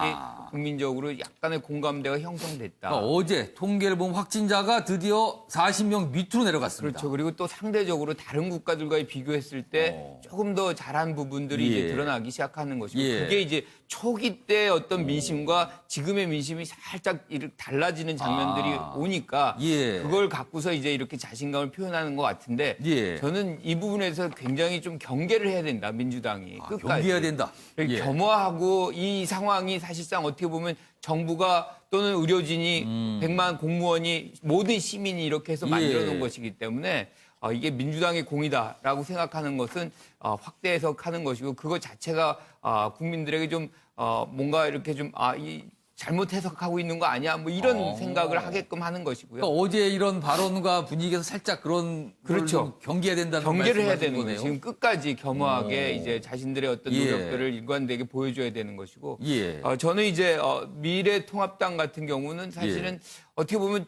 국민적으로 약간의 공감대가 형성됐다. 그러니까 어제 통계를 보면 확진자가 드디어 40명 밑으로 내려갔습니다. 그렇죠. 그리고 또 상대적으로 다른 국가들과의 비교했을 때 조금 더 잘한 부분들이 이제 드러나기 시작하는 것이고 그게 이제 초기 때 어떤 민심과 지금의 민심이 살짝 달라지는 장면들이 오니까 그걸 갖고서 이제 이렇게 자신감을 표현하는 것 같은데 저는 이 부분에서 굉장히 좀 경계를 해야 된다, 민주당이. 끝까지. 경계해야 된다. 겸허하고 이 상황이 사실상 어떻게 보면 정부가 또는 의료진이 100만 공무원이 모든 시민이 이렇게 해서 만들어 놓은 것이기 때문에 이게 민주당의 공이다라고 생각하는 것은 확대 해석하는 것이고 그것 자체가 국민들에게 좀 뭔가 이렇게 좀 잘못 해석하고 있는 거 아니야? 뭐 이런 생각을 하게끔 하는 것이고요. 그러니까 어제 이런 발언과 분위기에서 살짝 그런 그렇죠. 경계해야 된다는 경계를 해야 되는 거네요. 거예요. 지금 끝까지 겸허하게 이제 자신들의 어떤 노력들을 일관되게 보여줘야 되는 것이고 저는 이제 미래통합당 같은 경우는 사실은 어떻게 보면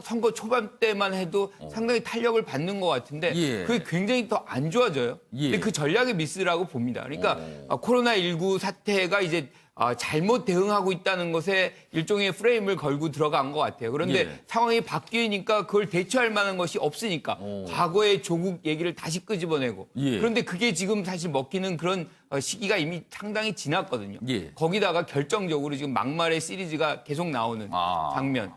선거 초반 때만 해도 상당히 탄력을 받는 것 같은데 그게 굉장히 더 안 좋아져요. 근데 그 전략의 미스라고 봅니다. 그러니까 코로나19 사태가 이제 잘못 대응하고 있다는 것에 일종의 프레임을 걸고 들어간 것 같아요. 그런데 상황이 바뀌니까 그걸 대처할 만한 것이 없으니까 과거의 조국 얘기를 다시 끄집어내고 그런데 그게 지금 사실 먹히는 그런 시기가 이미 상당히 지났거든요. 거기다가 결정적으로 지금 막말의 시리즈가 계속 나오는 장면.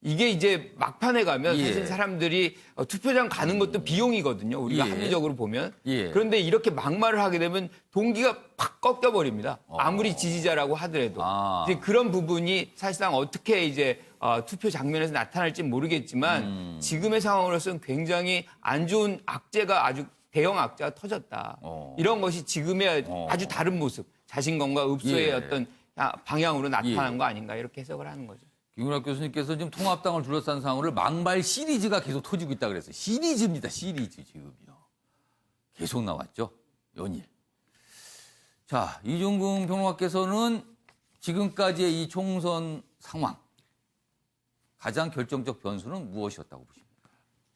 이게 이제 막판에 가면 사실 사람들이 투표장 가는 것도 비용이거든요. 우리가 합리적으로 보면. 그런데 이렇게 막말을 하게 되면 동기가 팍 꺾여버립니다. 아무리 지지자라고 하더라도. 이제 그런 부분이 사실상 어떻게 이제 투표 장면에서 나타날지 모르겠지만 지금의 상황으로서는 굉장히 안 좋은 악재가 아주 대형 악재가 터졌다. 이런 것이 지금의 아주 다른 모습, 자신감과 읍소의 어떤 방향으로 나타난 거 아닌가 이렇게 해석을 하는 거죠. 김은학 교수님께서 지금 통합당을 둘러싼 상황을 막말 시리즈가 계속 터지고 있다 그랬어요. 시리즈입니다. 시리즈 지금요. 계속 나왔죠. 연일. 자, 이종근 평론가께서는 지금까지의 이 총선 상황 가장 결정적 변수는 무엇이었다고 보십니까?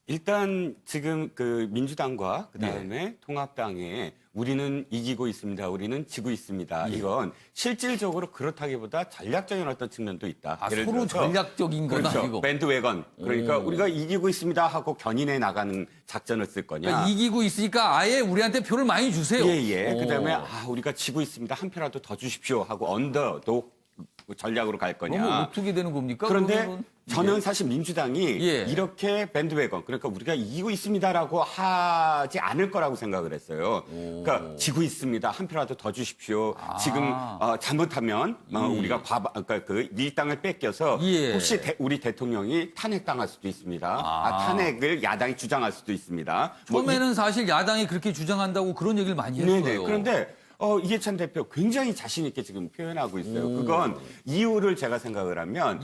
일단 지금 그 민주당과 그다음에 통합당에 우리는 이기고 있습니다. 우리는 지고 있습니다. 이건 실질적으로 그렇다기보다 전략적인 어떤 측면도 있다. 예를 서로 들어서 전략적인 건 그렇죠. 아니고. 밴드웨건. 그러니까 우리가 이기고 있습니다 하고 견인해 나가는 작전을 쓸 거냐. 그러니까 이기고 있으니까 아예 우리한테 표를 많이 주세요. 그다음에 우리가 지고 있습니다. 한 표라도 더 주십시오 하고 언더독 전략으로 갈 거냐. 그러면 어떻게 되는 겁니까? 그런데 그러면은? 저는 사실 민주당이 이렇게 밴드웨건, 그러니까 우리가 이기고 있습니다라고 하지 않을 거라고 생각을 했어요. 그러니까 지고 있습니다. 한 표라도 더 주십시오. 지금 잘못하면 우리가 그러니까 그 밀당을 뺏겨서 혹시 우리 대통령이 탄핵당할 수도 있습니다. 탄핵을 야당이 주장할 수도 있습니다. 처음에는 사실 야당이 그렇게 주장한다고 그런 얘기를 많이 했어요. 네네. 그런데 이해찬 대표 굉장히 자신 있게 지금 표현하고 있어요. 그건 이유를 제가 생각을 하면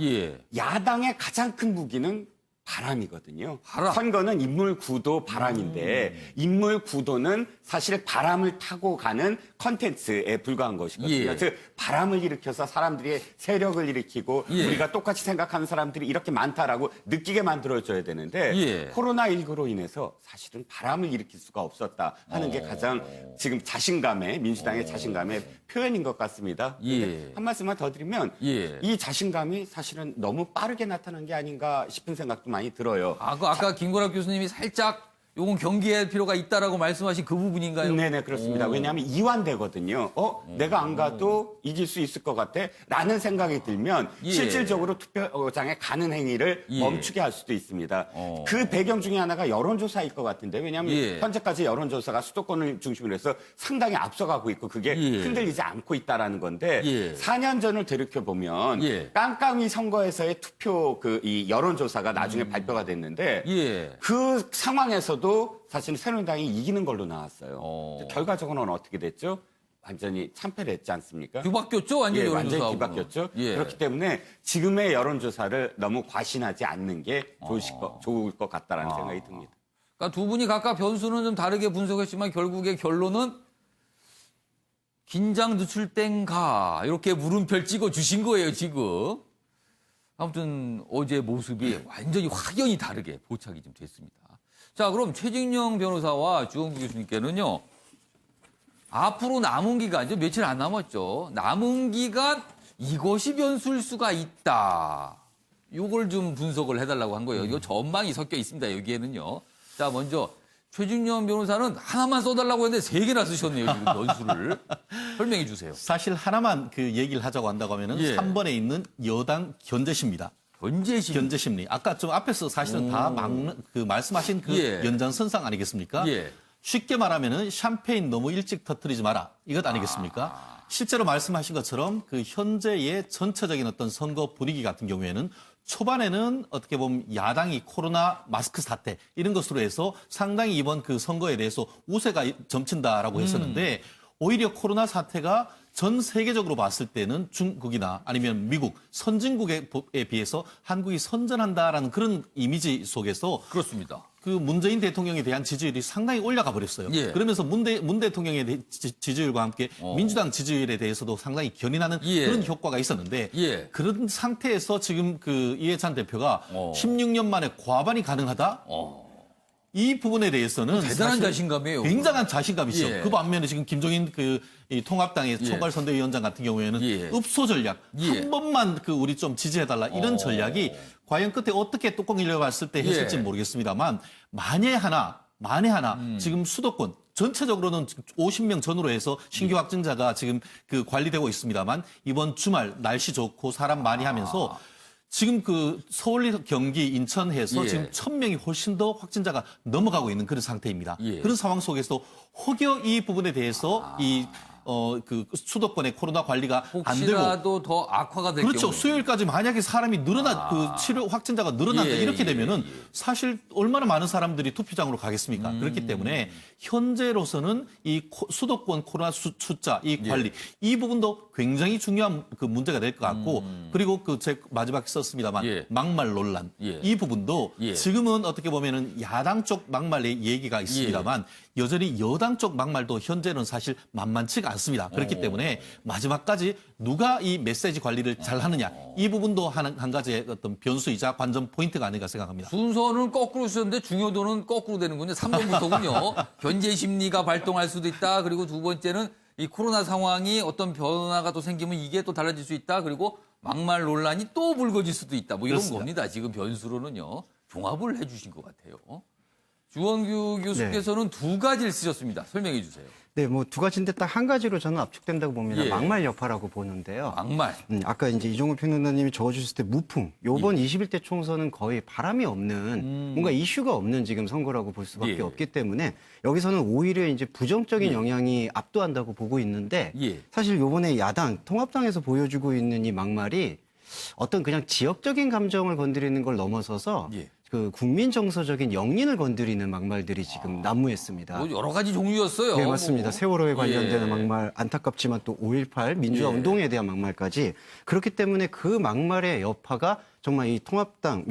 야당의 가장 큰 무기는 바람이거든요. 바람. 선거는 인물 구도 바람인데 인물 구도는 사실 바람을 타고 가는 컨텐츠에 불과한 것이거든요. 예. 즉 바람을 일으켜서 사람들이 세력을 일으키고 예. 우리가 똑같이 생각하는 사람들이 이렇게 많다라고 느끼게 만들어줘야 되는데 예. 코로나19로 인해서 사실은 바람을 일으킬 수가 없었다 하는 게 가장 지금 자신감의 민주당의 자신감의 표현인 것 같습니다. 예. 한 말씀만 더 드리면 예. 이 자신감이 사실은 너무 빠르게 나타난 게 아닌가 싶은 생각도 많이 들어요. 아까 김건학 교수님이 살짝 요건 경계할 필요가 있다라고 말씀하신 그 부분인가요? 네네, 그렇습니다. 왜냐하면 이완되거든요. 내가 안 가도 이길 수 있을 것 같아? 라는 생각이 들면 예. 실질적으로 투표장에 가는 행위를 예. 멈추게 할 수도 있습니다. 그 배경 중에 하나가 여론조사일 것 같은데 왜냐하면 예. 현재까지 여론조사가 수도권을 중심으로 해서 상당히 앞서가고 있고 그게 예. 흔들리지 않고 있다라는 건데 예. 4년 전을 되돌이켜보면 예. 깜깜이 선거에서의 투표 이 여론조사가 나중에 발표가 됐는데 예. 그 상황에서도 사실 새누리당이 이기는 걸로 나왔어요. 결과적으로는 어떻게 됐죠? 완전히 참패를 했지 않습니까? 뒤바뀌었죠? 완전히 예, 완전히 여론조사하고. 뒤바뀌었죠. 예. 그렇기 때문에 지금의 여론조사를 너무 과신하지 않는 게 좋을 것 같다라는 생각이 듭니다. 그러니까 두 분이 각각 변수는 좀 다르게 분석했지만 결국의 결론은 긴장 늦출 땐가 이렇게 물음표를 찍어 주신 거예요, 지금. 아무튼 어제 모습이 완전히 확연히 다르게 포착이 좀 됐습니다. 자, 그럼 최진영 변호사와 주원구 교수님께는요. 앞으로 남은 기간, 이제 며칠 안 남았죠. 남은 기간 이것이 변수일 수가 있다. 요걸 좀 분석을 해달라고 한 거예요. 이거 전망이 섞여 있습니다, 여기에는요. 자, 먼저 최진영 변호사는 하나만 써달라고 했는데 3개나 쓰셨네요, 지금 변수를. 설명해 주세요. 사실 하나만 그 얘기를 하자고 한다고 하면은 예. 3번에 있는 여당 견제심입니다. 견제심리. 아까 좀 앞에서 사실은 다 말씀하신 그 예. 연장선상 아니겠습니까? 예. 쉽게 말하면은 샴페인 너무 일찍 터뜨리지 마라. 이것 아니겠습니까? 실제로 말씀하신 것처럼 그 현재의 전체적인 어떤 선거 분위기 같은 경우에는 초반에는 어떻게 보면 야당이 코로나 마스크 사태 이런 것으로 해서 상당히 이번 그 선거에 대해서 우세가 점친다라고 했었는데 오히려 코로나 사태가 전 세계적으로 봤을 때는 중국이나 아니면 미국, 선진국에 비해서 한국이 선전한다라는 그런 이미지 속에서 그렇습니다. 그 문재인 대통령에 대한 지지율이 상당히 올라가 버렸어요. 예. 그러면서 문 대통령의 지지율과 함께 민주당 지지율에 대해서도 상당히 견인하는 그런 효과가 있었는데 그런 상태에서 지금 그 이해찬 대표가 16년 만에 과반이 가능하다? 이 부분에 대해서는 대단한 자신감이에요. 굉장한 자신감이죠. 예. 그 반면에 지금 김종인 이 통합당의 총괄선대위원장 같은 경우에는 읍소 전략 한 번만 그 우리 좀 지지해달라 이런 전략이 과연 끝에 어떻게 뚜껑 열려봤을 때 했을지 모르겠습니다만 만에 하나 지금 수도권 전체적으로는 50명 전후로 해서 신규 확진자가 지금 그 관리되고 있습니다만 이번 주말 날씨 좋고 사람 많이 하면서 지금 그 서울, 경기, 인천 해서 지금 1,000명이 훨씬 더 확진자가 넘어가고 있는 그런 상태입니다. 그런 상황 속에서 혹여 이 부분에 대해서 그 수도권의 코로나 관리가 안 되고 혹시라도 더 악화가 될 그렇죠. 경우에. 수요일까지 만약에 사람이 그 치료 확진자가 늘어난다 이렇게 되면은 사실 얼마나 많은 사람들이 투표장으로 가겠습니까? 그렇기 때문에 현재로서는 이 수도권 코로나 숫자 이 관리 이 부분도 굉장히 중요한 그 문제가 될 것 같고 그리고 그 제 마지막에 썼습니다만 막말 논란 이 부분도 지금은 어떻게 보면은 야당 쪽 막말의 얘기가 있습니다만 여전히 여당 쪽 막말도 현재는 사실 만만치가 않습니다. 그렇기 때문에 마지막까지 누가 이 메시지 관리를 잘 하느냐 이 부분도 한 가지의 어떤 변수이자 관전 포인트가 아닌가 생각합니다. 순서는 거꾸로 쓰는데 중요도는 거꾸로 되는군요. 3번부터군요. 견제 심리가 발동할 수도 있다. 그리고 두 번째는 이 코로나 상황이 어떤 변화가 또 생기면 이게 또 달라질 수 있다. 그리고 막말 논란이 또 불거질 수도 있다. 뭐 이런 그렇습니다. 겁니다. 지금 변수로는요. 종합을 해 주신 것 같아요. 주원규 교수께서는 2가지를 쓰셨습니다. 설명해 주세요. 네, 뭐 2가지인데 딱 한 가지로 저는 압축된다고 봅니다. 막말 여파라고 보는데요. 막말. 아까 이제 이종우 평론가님이 적어주셨을 때 무풍. 요번 21대 총선은 거의 바람이 없는 뭔가 이슈가 없는 지금 선거라고 볼 수밖에 없기 때문에 여기서는 오히려 이제 부정적인 영향이 압도한다고 보고 있는데 사실 요번에 야당 통합당에서 보여주고 있는 이 막말이 어떤 그냥 지역적인 감정을 건드리는 걸 넘어서서 그 국민 정서적인 영린을 건드리는 막말들이 지금 난무했습니다. 뭐 여러 가지 종류였어요. 네, 맞습니다. 뭐. 세월호에 관련되는 예. 막말, 안타깝지만 또 5.18 민주화 예. 운동에 대한 막말까지 그렇기 때문에 그 막말의 여파가 정말 이 통합당,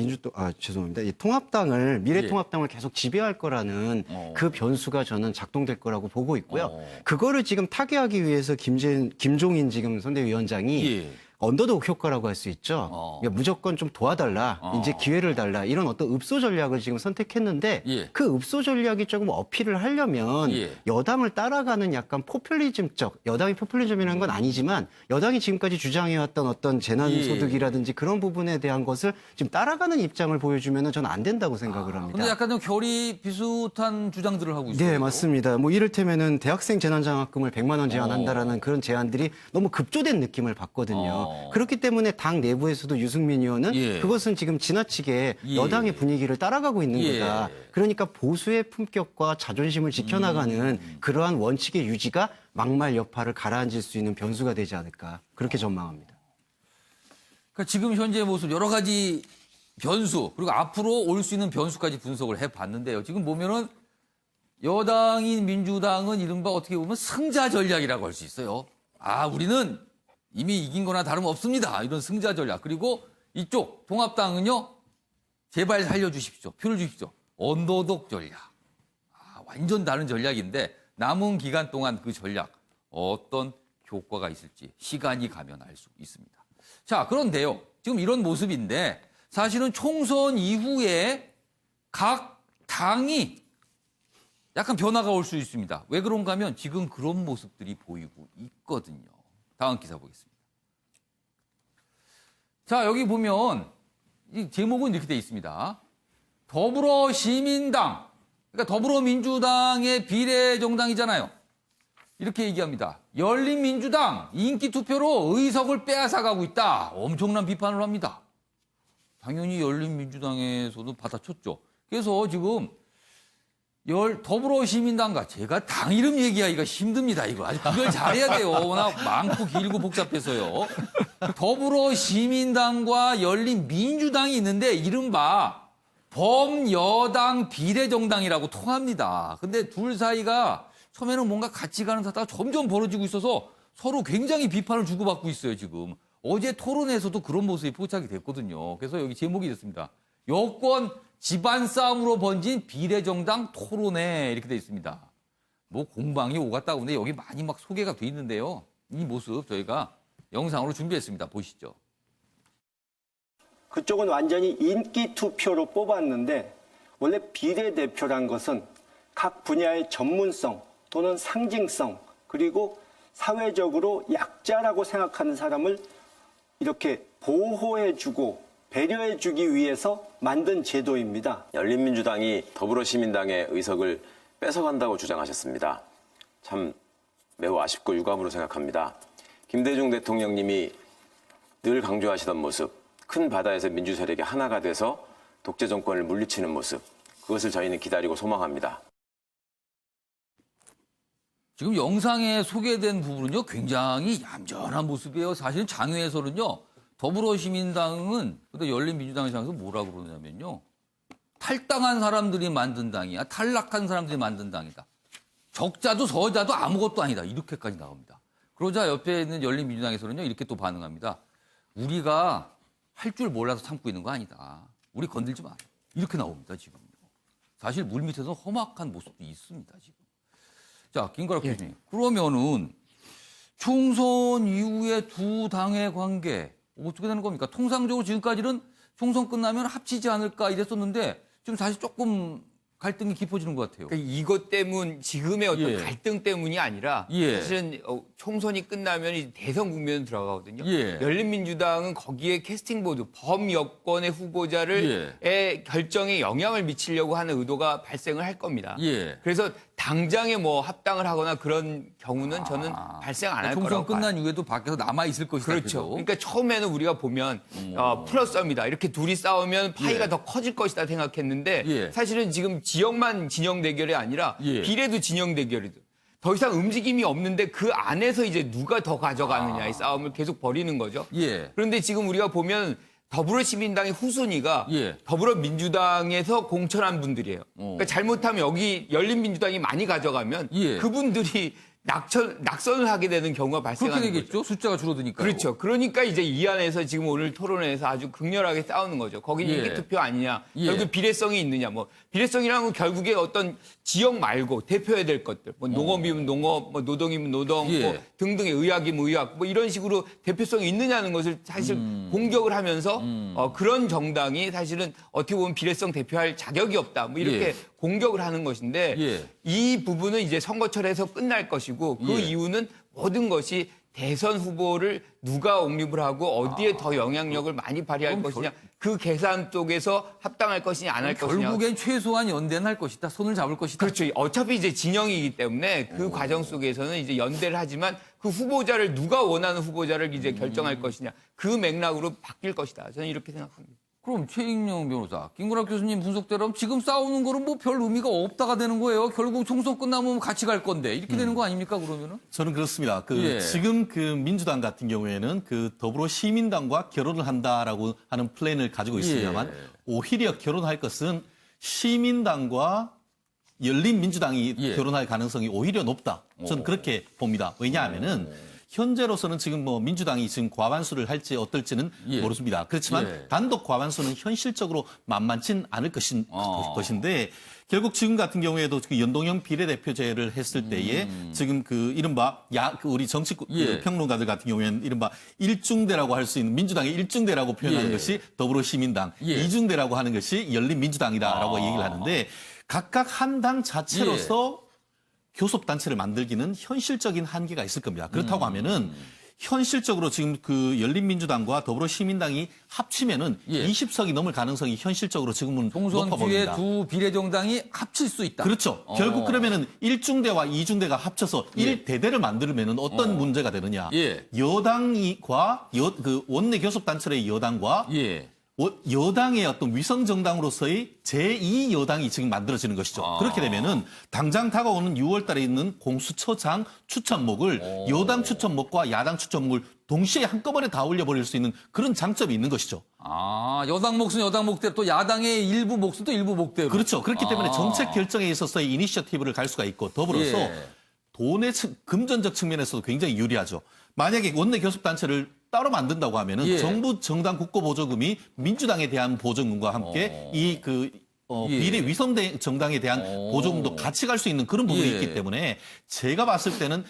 죄송합니다. 이 통합당을, 미래통합당을 계속 지배할 거라는 그 변수가 저는 작동될 거라고 보고 있고요. 그거를 지금 타개하기 위해서 김종인 지금 선대위원장이 언더독 효과라고 할 수 있죠. 그러니까 무조건 좀 도와달라, 이제 기회를 달라 이런 어떤 읍소 전략을 지금 선택했는데 그 읍소 전략이 조금 어필을 하려면 여당을 따라가는 약간 포퓰리즘적, 여당이 포퓰리즘이라는 건 아니지만 여당이 지금까지 주장해왔던 어떤 재난소득이라든지 그런 부분에 대한 것을 지금 따라가는 입장을 보여주면 저는 안 된다고 생각을 합니다. 근데 약간 좀 결이 비슷한 주장들을 하고 있어요. 네, 맞습니다. 뭐 이를테면은 대학생 재난장학금을 100만 원 제한한다라는 그런 제안들이 너무 급조된 느낌을 받거든요. 그렇기 때문에 당 내부에서도 유승민 의원은 그것은 지금 지나치게 여당의 분위기를 따라가고 있는 거다. 그러니까 보수의 품격과 자존심을 지켜나가는 그러한 원칙의 유지가 막말 여파를 가라앉힐 수 있는 변수가 되지 않을까. 그렇게 전망합니다. 그러니까 지금 현재의 모습 여러 가지 변수 그리고 앞으로 올 수 있는 변수까지 분석을 해봤는데요. 지금 보면은 여당인 민주당은 이른바 어떻게 보면 승자 전략이라고 할 수 있어요. 우리는 이미 이긴 거나 다름없습니다. 이런 승자 전략. 그리고 이쪽 통합당은요. 제발 살려주십시오. 표를 주십시오. 언더독 전략. 완전 다른 전략인데 남은 기간 동안 그 전략 어떤 효과가 있을지 시간이 가면 알 수 있습니다. 자, 그런데요. 지금 이런 모습인데 사실은 총선 이후에 각 당이 약간 변화가 올 수 있습니다. 왜 그런가 하면 지금 그런 모습들이 보이고 있거든요. 다음 기사 보겠습니다. 자, 여기 보면 이 제목은 이렇게 돼 있습니다. 더불어시민당, 그러니까 더불어민주당의 비례정당이잖아요. 이렇게 얘기합니다. 열린민주당 인기 투표로 의석을 빼앗아가고 있다. 엄청난 비판을 합니다. 당연히 열린민주당에서도 받아쳤죠. 그래서 지금 더불어시민당과 제가 당 이름 얘기하기가 힘듭니다. 이거 아주 구별 잘해야 돼요. 워낙 많고 길고 복잡해서요. 더불어시민당과 열린민주당이 있는데 이른바 범여당 비례정당이라고 통합니다. 근데 둘 사이가 처음에는 뭔가 같이 가는 사다가 점점 벌어지고 있어서 서로 굉장히 비판을 주고받고 있어요. 지금 어제 토론에서도 그런 모습이 포착이 됐거든요. 그래서 여기 제목이 됐습니다. 여권 집안 싸움으로 번진 비례정당 토론회 이렇게 돼 있습니다. 뭐 공방이 오갔다고 하는데 여기 많이 막 소개가 돼 있는데요. 이 모습 저희가 영상으로 준비했습니다. 보시죠. 그쪽은 완전히 인기 투표로 뽑았는데 원래 비례대표란 것은 각 분야의 전문성 또는 상징성 그리고 사회적으로 약자라고 생각하는 사람을 이렇게 보호해주고 배려해주기 위해서 만든 제도입니다. 열린민주당이 더불어시민당의 의석을 뺏어간다고 주장하셨습니다. 참 매우 아쉽고 유감으로 생각합니다. 김대중 대통령님이 늘 강조하시던 모습, 큰 바다에서 민주 세력이 하나가 돼서 독재 정권을 물리치는 모습, 그것을 저희는 기다리고 소망합니다. 지금 영상에 소개된 부분은요, 굉장히 얌전한 모습이에요. 사실은 장외에서는요, 더불어시민당은, 근데 열린민주당을 향해서 뭐라고 그러냐면요, 탈당한 사람들이 만든 당이야. 탈락한 사람들이 만든 당이다. 적자도 서자도 아무것도 아니다. 이렇게까지 나옵니다. 그러자 옆에 있는 열린민주당에서는요, 이렇게 또 반응합니다. 우리가 할 줄 몰라서 참고 있는 거 아니다. 우리 건들지 마. 이렇게 나옵니다, 지금요. 사실 물 밑에서 험악한 모습도 있습니다, 지금. 자, 김가락 교수님. 그러면은 총선 이후에 두 당의 관계 어떻게 되는 겁니까? 통상적으로 지금까지는 총선 끝나면 합치지 않을까 이랬었는데 지금 사실 조금 갈등이 깊어지는 것 같아요. 그러니까 이것 때문 지금의 어떤 갈등 때문이 아니라 사실은 총선이 끝나면 이제 대선 국면으로 들어가거든요. 열린민주당은 거기에 캐스팅 보드 범여권의 후보자를 결정에 영향을 미치려고 하는 의도가 발생을 할 겁니다. 그래서 당장에 뭐 합당을 하거나 그런 경우는 저는 발생 안 할 거라고 총선 끝난 봐요. 이후에도 밖에서 남아 있을 것이다. 그렇죠. 그러니까 처음에는 우리가 보면 플러스입니다. 이렇게 둘이 싸우면 파이가 더 커질 것이다 생각했는데 사실은 지금 지역만 진영 대결이 아니라 비례도 진영 대결이죠. 더 이상 움직임이 없는데 그 안에서 이제 누가 더 가져가느냐의 싸움을 계속 벌이는 거죠. 그런데 지금 우리가 보면 더불어시민당의 후순위가 예. 더불어민주당에서 공천한 분들이에요. 그러니까 잘못하면 여기 열린민주당이 많이 가져가면 예. 그분들이 낙선을 하게 되는 경우가 발생하는 그렇게 되겠죠. 거죠. 숫자가 줄어드니까. 그렇죠. 그러니까 이제 이 안에서 지금 오늘 토론회에서 아주 극렬하게 싸우는 거죠. 거기 예. 인기투표 아니냐. 예. 결국 비례성이 있느냐. 뭐 비례성이라는 건 결국에 어떤 지역 말고 대표해야 될 것들. 뭐 농업이면 농업, 뭐 노동이면 노동, 예. 뭐 등등의 의학이면 의학. 뭐 이런 식으로 대표성이 있느냐는 것을 사실 공격을 하면서 그런 정당이 사실은 어떻게 보면 비례성 대표할 자격이 없다. 뭐 이렇게 예. 공격을 하는 것인데 예. 이 부분은 이제 선거철에서 끝날 것이고 그 예. 이유는 모든 것이 대선 후보를 누가 옹립을 하고 어디에 더 영향력을 많이 발휘할 것이냐 그 계산 속에서 합당할 것이냐 안 할 것이냐. 결국엔 최소한 연대는 할 것이다. 손을 잡을 것이다. 그렇죠. 어차피 이제 진영이기 때문에 그 과정 속에서는 이제 연대를 하지만 그 후보자를 누가 원하는 후보자를 이제 결정할 것이냐 그 맥락으로 바뀔 것이다. 저는 이렇게 생각합니다. 그럼 최익영 변호사, 김구락 교수님 분석대로 지금 싸우는 거는 뭐 별 의미가 없다가 되는 거예요. 결국 총선 끝나면 같이 갈 건데 이렇게 되는 거 아닙니까 그러면은? 저는 그렇습니다. 예. 지금 그 민주당 같은 경우에는 그 더불어시민당과 결혼을 한다라고 하는 플랜을 가지고 있습니다만 예. 오히려 결혼할 것은 시민당과 열린민주당이 예. 결혼할 가능성이 오히려 높다. 저는 그렇게 봅니다. 왜냐하면은 현재로서는 지금 뭐 민주당이 지금 과반수를 할지 어떨지는 예. 모르습니다. 그렇지만 예. 단독 과반수는 현실적으로 만만치 않을 것인데 결국 지금 같은 경우에도 그 연동형 비례대표제를 했을 때에 지금 그 이른바 우리 정치 예. 평론가들 같은 경우에는 이른바 일중대라고 할 수 있는 민주당의 일중대라고 표현하는 예. 것이 더불어시민당, 예. 이중대라고 하는 것이 열린민주당이다라고 얘기를 하는데 각각 한 당 자체로서 교섭단체를 만들기는 현실적인 한계가 있을 겁니다. 그렇다고 하면은 현실적으로 지금 그 열린민주당과 더불어시민당이 합치면은 예. 20석이 넘을 가능성이 현실적으로 지금은 총선 높아 뒤에 보입니다. 두 비례정당이 합칠 수 있다. 그렇죠. 결국 그러면은 1중대와 2중대가 합쳐서 예. 1대대를 만들면은 어떤 문제가 되느냐. 예. 여당과 그 원내 교섭단체의 여당과 예. 여당의 어떤 위성정당으로서의 제2여당이 지금 만들어지는 것이죠. 그렇게 되면은 당장 다가오는 6월 달에 있는 공수처장 추천목을 여당 추천목과 야당 추천목을 동시에 한꺼번에 다 올려버릴 수 있는 그런 장점이 있는 것이죠. 여당 몫은 여당 몫대로 또 야당의 일부 몫은 또 일부 몫대로. 그렇죠. 그렇기 때문에 정책 결정에 있어서의 이니셔티브를 갈 수가 있고 더불어서 예. 돈의 금전적 측면에서도 굉장히 유리하죠. 만약에 원내 교섭단체를 따로 만든다고 하면은 예. 정부 정당 국고보조금이 민주당에 대한 보조금과 함께 예. 비례 위성 정당에 대한 보조금도 같이 갈 수 있는 그런 부분이 예. 있기 때문에 제가 봤을 때는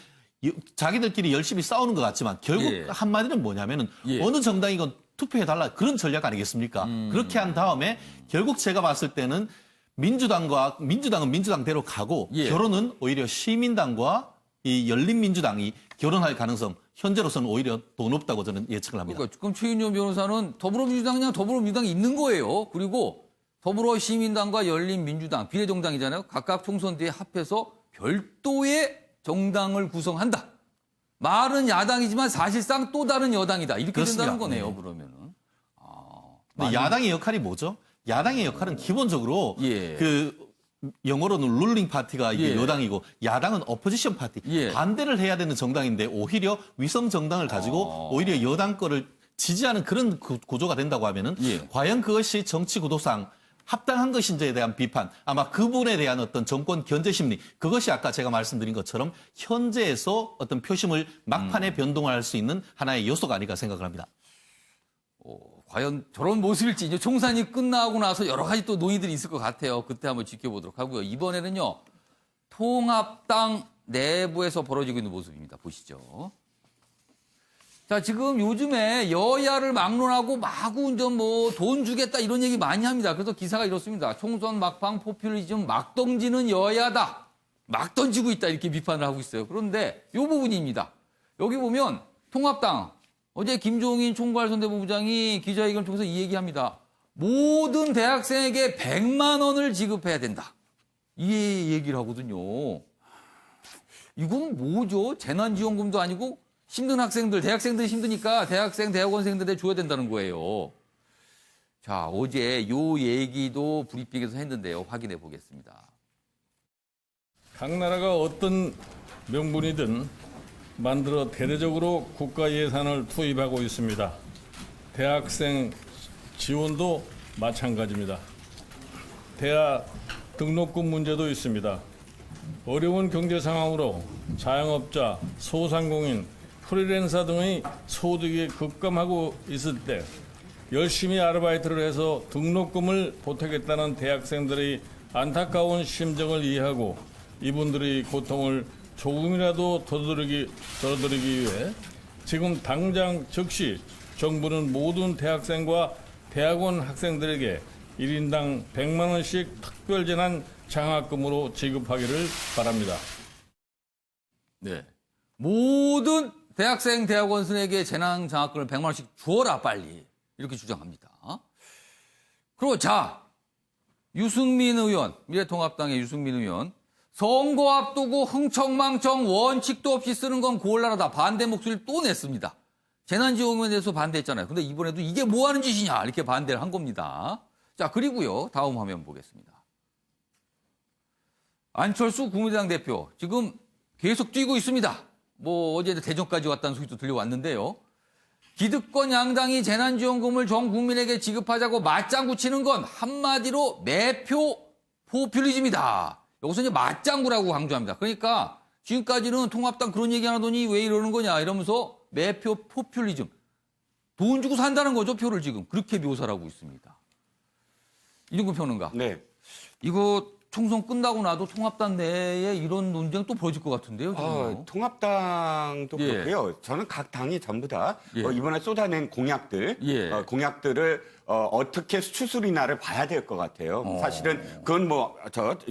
자기들끼리 열심히 싸우는 것 같지만 결국 예. 한마디는 뭐냐면은 예. 어느 정당이건 투표해달라 그런 전략 아니겠습니까? 그렇게 한 다음에 결국 제가 봤을 때는 민주당은 민주당대로 가고 예. 결혼은 오히려 시민당과 이 열린민주당이 결혼할 가능성 현재로서는 오히려 더 높다고 저는 예측을 합니다. 그러니까 지금 최윤영 변호사는 더불어민주당이랑 더불어민주당이 있는 거예요. 그리고 더불어시민당과 열린민주당 비례정당이잖아요. 각각 총선 뒤에 합해서 별도의 정당을 구성한다. 말은 야당이지만 사실상 또 다른 여당이다. 이렇게 그렇습니다. 된다는 거네요. 네. 그러면은. 근데 야당의 역할이 뭐죠? 야당의 역할은 기본적으로 예. 그 영어로는 룰링 파티가 이게 예. 여당이고 야당은 어포지션 파티 예. 반대를 해야 되는 정당인데 오히려 위성 정당을 가지고 오히려 여당 거를 지지하는 그런 구조가 된다고 하면은 예. 과연 그것이 정치 구도상 합당한 것인지에 대한 비판 아마 그분에 대한 어떤 정권 견제 심리 그것이 아까 제가 말씀드린 것처럼 현재에서 어떤 표심을 막판에 변동할 수 있는 하나의 요소가 아닐까 생각을 합니다. 과연 저런 모습일지 이제 총선이 끝나고 나서 여러 가지 또 논의들이 있을 것 같아요. 그때 한번 지켜보도록 하고요. 이번에는요. 통합당 내부에서 벌어지고 있는 모습입니다. 보시죠. 자, 지금 요즘에 여야를 막론하고 마구 운전 돈 주겠다 이런 얘기 많이 합니다. 그래서 기사가 이렇습니다. 총선 막판 포퓰리즘 막 던지는 여야다. 막 던지고 있다 이렇게 비판을 하고 있어요. 그런데 이 부분입니다. 여기 보면 통합당 어제 김종인 총괄선대본부장이 기자회견을 통해서 이 얘기합니다. 모든 대학생에게 100만 원을 지급해야 된다. 이 얘기를 하거든요. 이건 뭐죠? 재난지원금도 아니고 힘든 학생들, 대학생들이 힘드니까 대학생, 대학원생들에 줘야 된다는 거예요. 자, 어제 요 얘기도 브리핑에서 했는데요. 확인해 보겠습니다. 각 나라가 어떤 명분이든 만들어 대대적으로 국가 예산을 투입하고 있습니다. 대학생 지원도 마찬가지입니다. 대학 등록금 문제도 있습니다. 어려운 경제 상황으로 자영업자, 소상공인, 프리랜서 등의 소득이 급감하고 있을 때 열심히 아르바이트를 해서 등록금을 보태겠다는 대학생들의 안타까운 심정을 이해하고 이분들의 고통을 조금이라도 덜어드리기 위해 지금 당장 즉시 정부는 모든 대학생과 대학원 학생들에게 1인당 100만 원씩 특별재난 장학금으로 지급하기를 바랍니다. 네. 모든 대학생, 대학원생에게 재난 장학금을 100만 원씩 주어라 빨리. 이렇게 주장합니다. 그리고 자, 유승민 의원, 미래통합당의 유승민 의원, 선거 앞두고 흥청망청 원칙도 없이 쓰는 건 고울나라다. 반대 목소리를 또 냈습니다. 재난지원금에 대해서 반대했잖아요. 근데 이번에도 이게 뭐 하는 짓이냐 이렇게 반대를 한 겁니다. 자, 그리고요. 다음 화면 보겠습니다. 안철수 국민의당 대표 지금 계속 뛰고 있습니다. 뭐 어제 대전까지 왔다는 소리도 들려왔는데요. 기득권 양당이 재난지원금을 전 국민에게 지급하자고 맞장구 치는 건 한마디로 매표 포퓰리즘이다. 여기서 이제 맞장구라고 강조합니다. 그러니까 지금까지는 통합당 그런 얘기 안 하더니 왜 이러는 거냐 이러면서 매표 포퓰리즘. 돈 주고 산다는 거죠, 표를 지금. 그렇게 묘사를 하고 있습니다. 이종근 평론가. 네. 이거 총선 끝나고 나도 통합당 내에 이런 논쟁 또 벌어질 것 같은데요, 지금. 통합당도 예. 그렇고요. 저는 각 당이 전부 다 예. 이번에 쏟아낸 공약들, 예. 공약들을 어떻게 추스리나를 봐야 될 것 같아요. 사실은 그건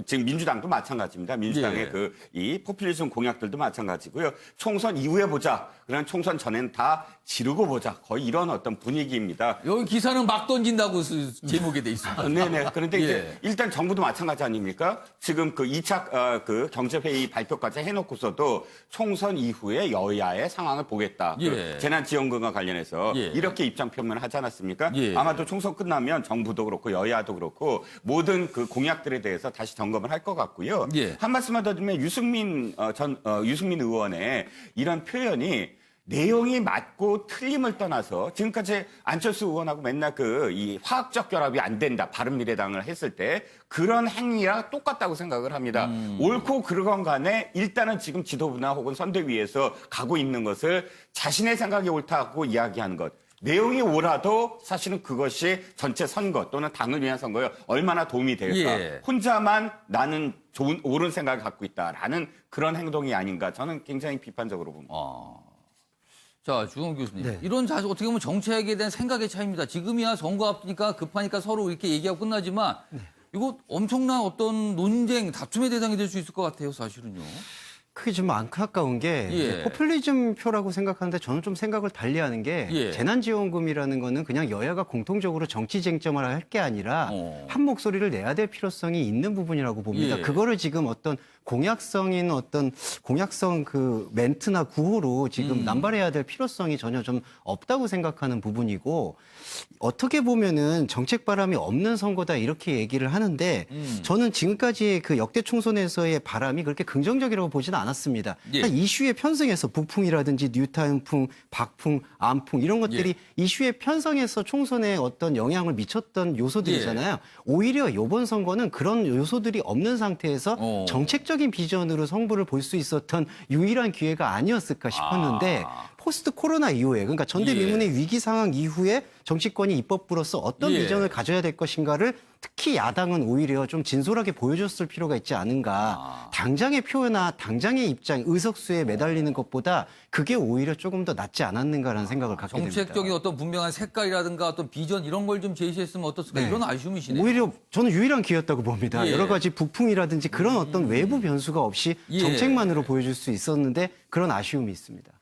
지금 민주당도 마찬가지입니다. 민주당의 예. 이 포퓰리즘 공약들도 마찬가지고요. 총선 이후에 보자. 그냥 총선 전에는 다 지르고 보자. 거의 이런 어떤 분위기입니다. 여기 기사는 막 던진다고 제목에 돼 있습니다. 네네. 그런데 예. 이제 일단 정부도 마찬가지 아닙니까? 지금 그 2차 그 경제회의 발표까지 해놓고서도 총선 이후에 여야의 상황을 보겠다. 예. 그 재난지원금과 관련해서 예. 이렇게 입장 표명을 하지 않았습니까? 예. 아마도 총선 끝나면 정부도 그렇고 여야도 그렇고 모든 그 공약들에 대해서 다시 점검을 할 것 같고요. 예. 한 말씀만 더 드리면 유승민 의원의 이런 표현이 내용이 맞고 틀림을 떠나서 지금까지 안철수 의원하고 맨날 이 화학적 결합이 안 된다. 바른미래당을 했을 때 그런 행위랑 똑같다고 생각을 합니다. 옳고 그르건 간에 일단은 지금 지도부나 혹은 선대위에서 가고 있는 것을 자신의 생각이 옳다고 이야기하는 것. 내용이 옳아도 사실은 그것이 전체 선거 또는 당을 위한 선거에 얼마나 도움이 될까. 예. 혼자만 나는 옳은 생각을 갖고 있다라는 그런 행동이 아닌가. 저는 굉장히 비판적으로 봅니다. 자, 주홍 교수님. 네. 이런 사실 어떻게 보면 정책에 대한 생각의 차이입니다. 지금이야 선거 앞이니까 급하니까 서로 이렇게 얘기하고 끝나지만 이거 엄청난 어떤 논쟁, 다툼의 대상이 될 수 있을 것 같아요, 사실은요. 그게 좀 안타까운 게 예. 포퓰리즘 표라고 생각하는데 저는 좀 생각을 달리하는 게 예. 재난지원금이라는 거는 그냥 여야가 공통적으로 정치 쟁점을 할 게 아니라 한 목소리를 내야 될 필요성이 있는 부분이라고 봅니다. 예. 그거를 지금 어떤 공약성 그 멘트나 구호로 지금 남발해야 될 필요성이 전혀 좀 없다고 생각하는 부분이고 어떻게 보면은 정책 바람이 없는 선거다 이렇게 얘기를 하는데 저는 지금까지 그 역대 총선에서의 바람이 그렇게 긍정적이라고 보지는 않았습니다. 예. 이슈에 편성해서 북풍이라든지 뉴타운풍, 박풍, 안풍 이런 것들이 이슈에 편성해서 총선에 어떤 영향을 미쳤던 요소들이잖아요. 오히려 이번 선거는 그런 요소들이 없는 상태에서 정책적인 비전으로 성부를 볼 수 있었던 유일한 기회가 아니었을까 싶었는데 포스트 코로나 이후에 그러니까 전대미문의 위기 상황 이후에 정치권이 입법부로서 어떤 비전을 가져야 될 것인가를 특히 야당은 오히려 좀 진솔하게 보여줬을 필요가 있지 않은가. 당장의 표나 당장의 입장, 의석수에 매달리는 것보다 그게 오히려 조금 더 낫지 않았는가라는 생각을 갖게 됩니다. 정책적인 어떤 분명한 색깔이라든가 어떤 비전 이런 걸 좀 제시했으면 어떻을까 이런 아쉬움이시네요. 오히려 저는 유일한 기회였다고 봅니다. 여러 가지 북풍이라든지 그런 어떤 외부 변수가 없이 정책만으로 보여줄 수 있었는데 그런 아쉬움이 있습니다.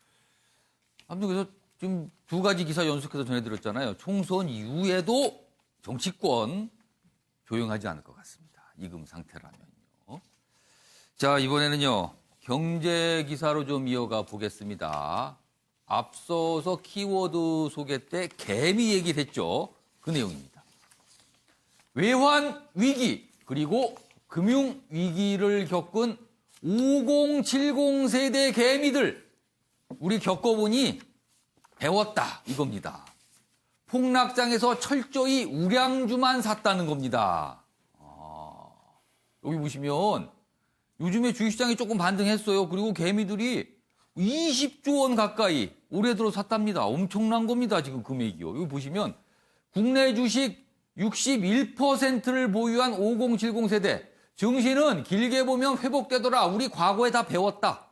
아무튼 그래서 지금 두 가지 기사 연속해서 전해드렸잖아요. 총선 이후에도 정치권 조용하지 않을 것 같습니다. 이금 상태라면요. 자, 이번에는요. 경제 기사로 좀 이어가 보겠습니다. 앞서서 키워드 소개 때 개미 얘기를 했죠. 그 내용입니다. 외환 위기 그리고 금융 위기를 겪은 5070 세대 개미들 우리 겪어보니 배웠다 이겁니다. 폭락장에서 철저히 우량주만 샀다는 겁니다. 여기 보시면 요즘에 주식시장이 조금 반등했어요. 그리고 개미들이 20조 원 가까이 올해 들어 샀답니다. 엄청난 겁니다. 지금 금액이요. 여기 보시면 국내 주식 61%를 보유한 5070 세대. 증시는 길게 보면 회복되더라. 우리 과거에 다 배웠다.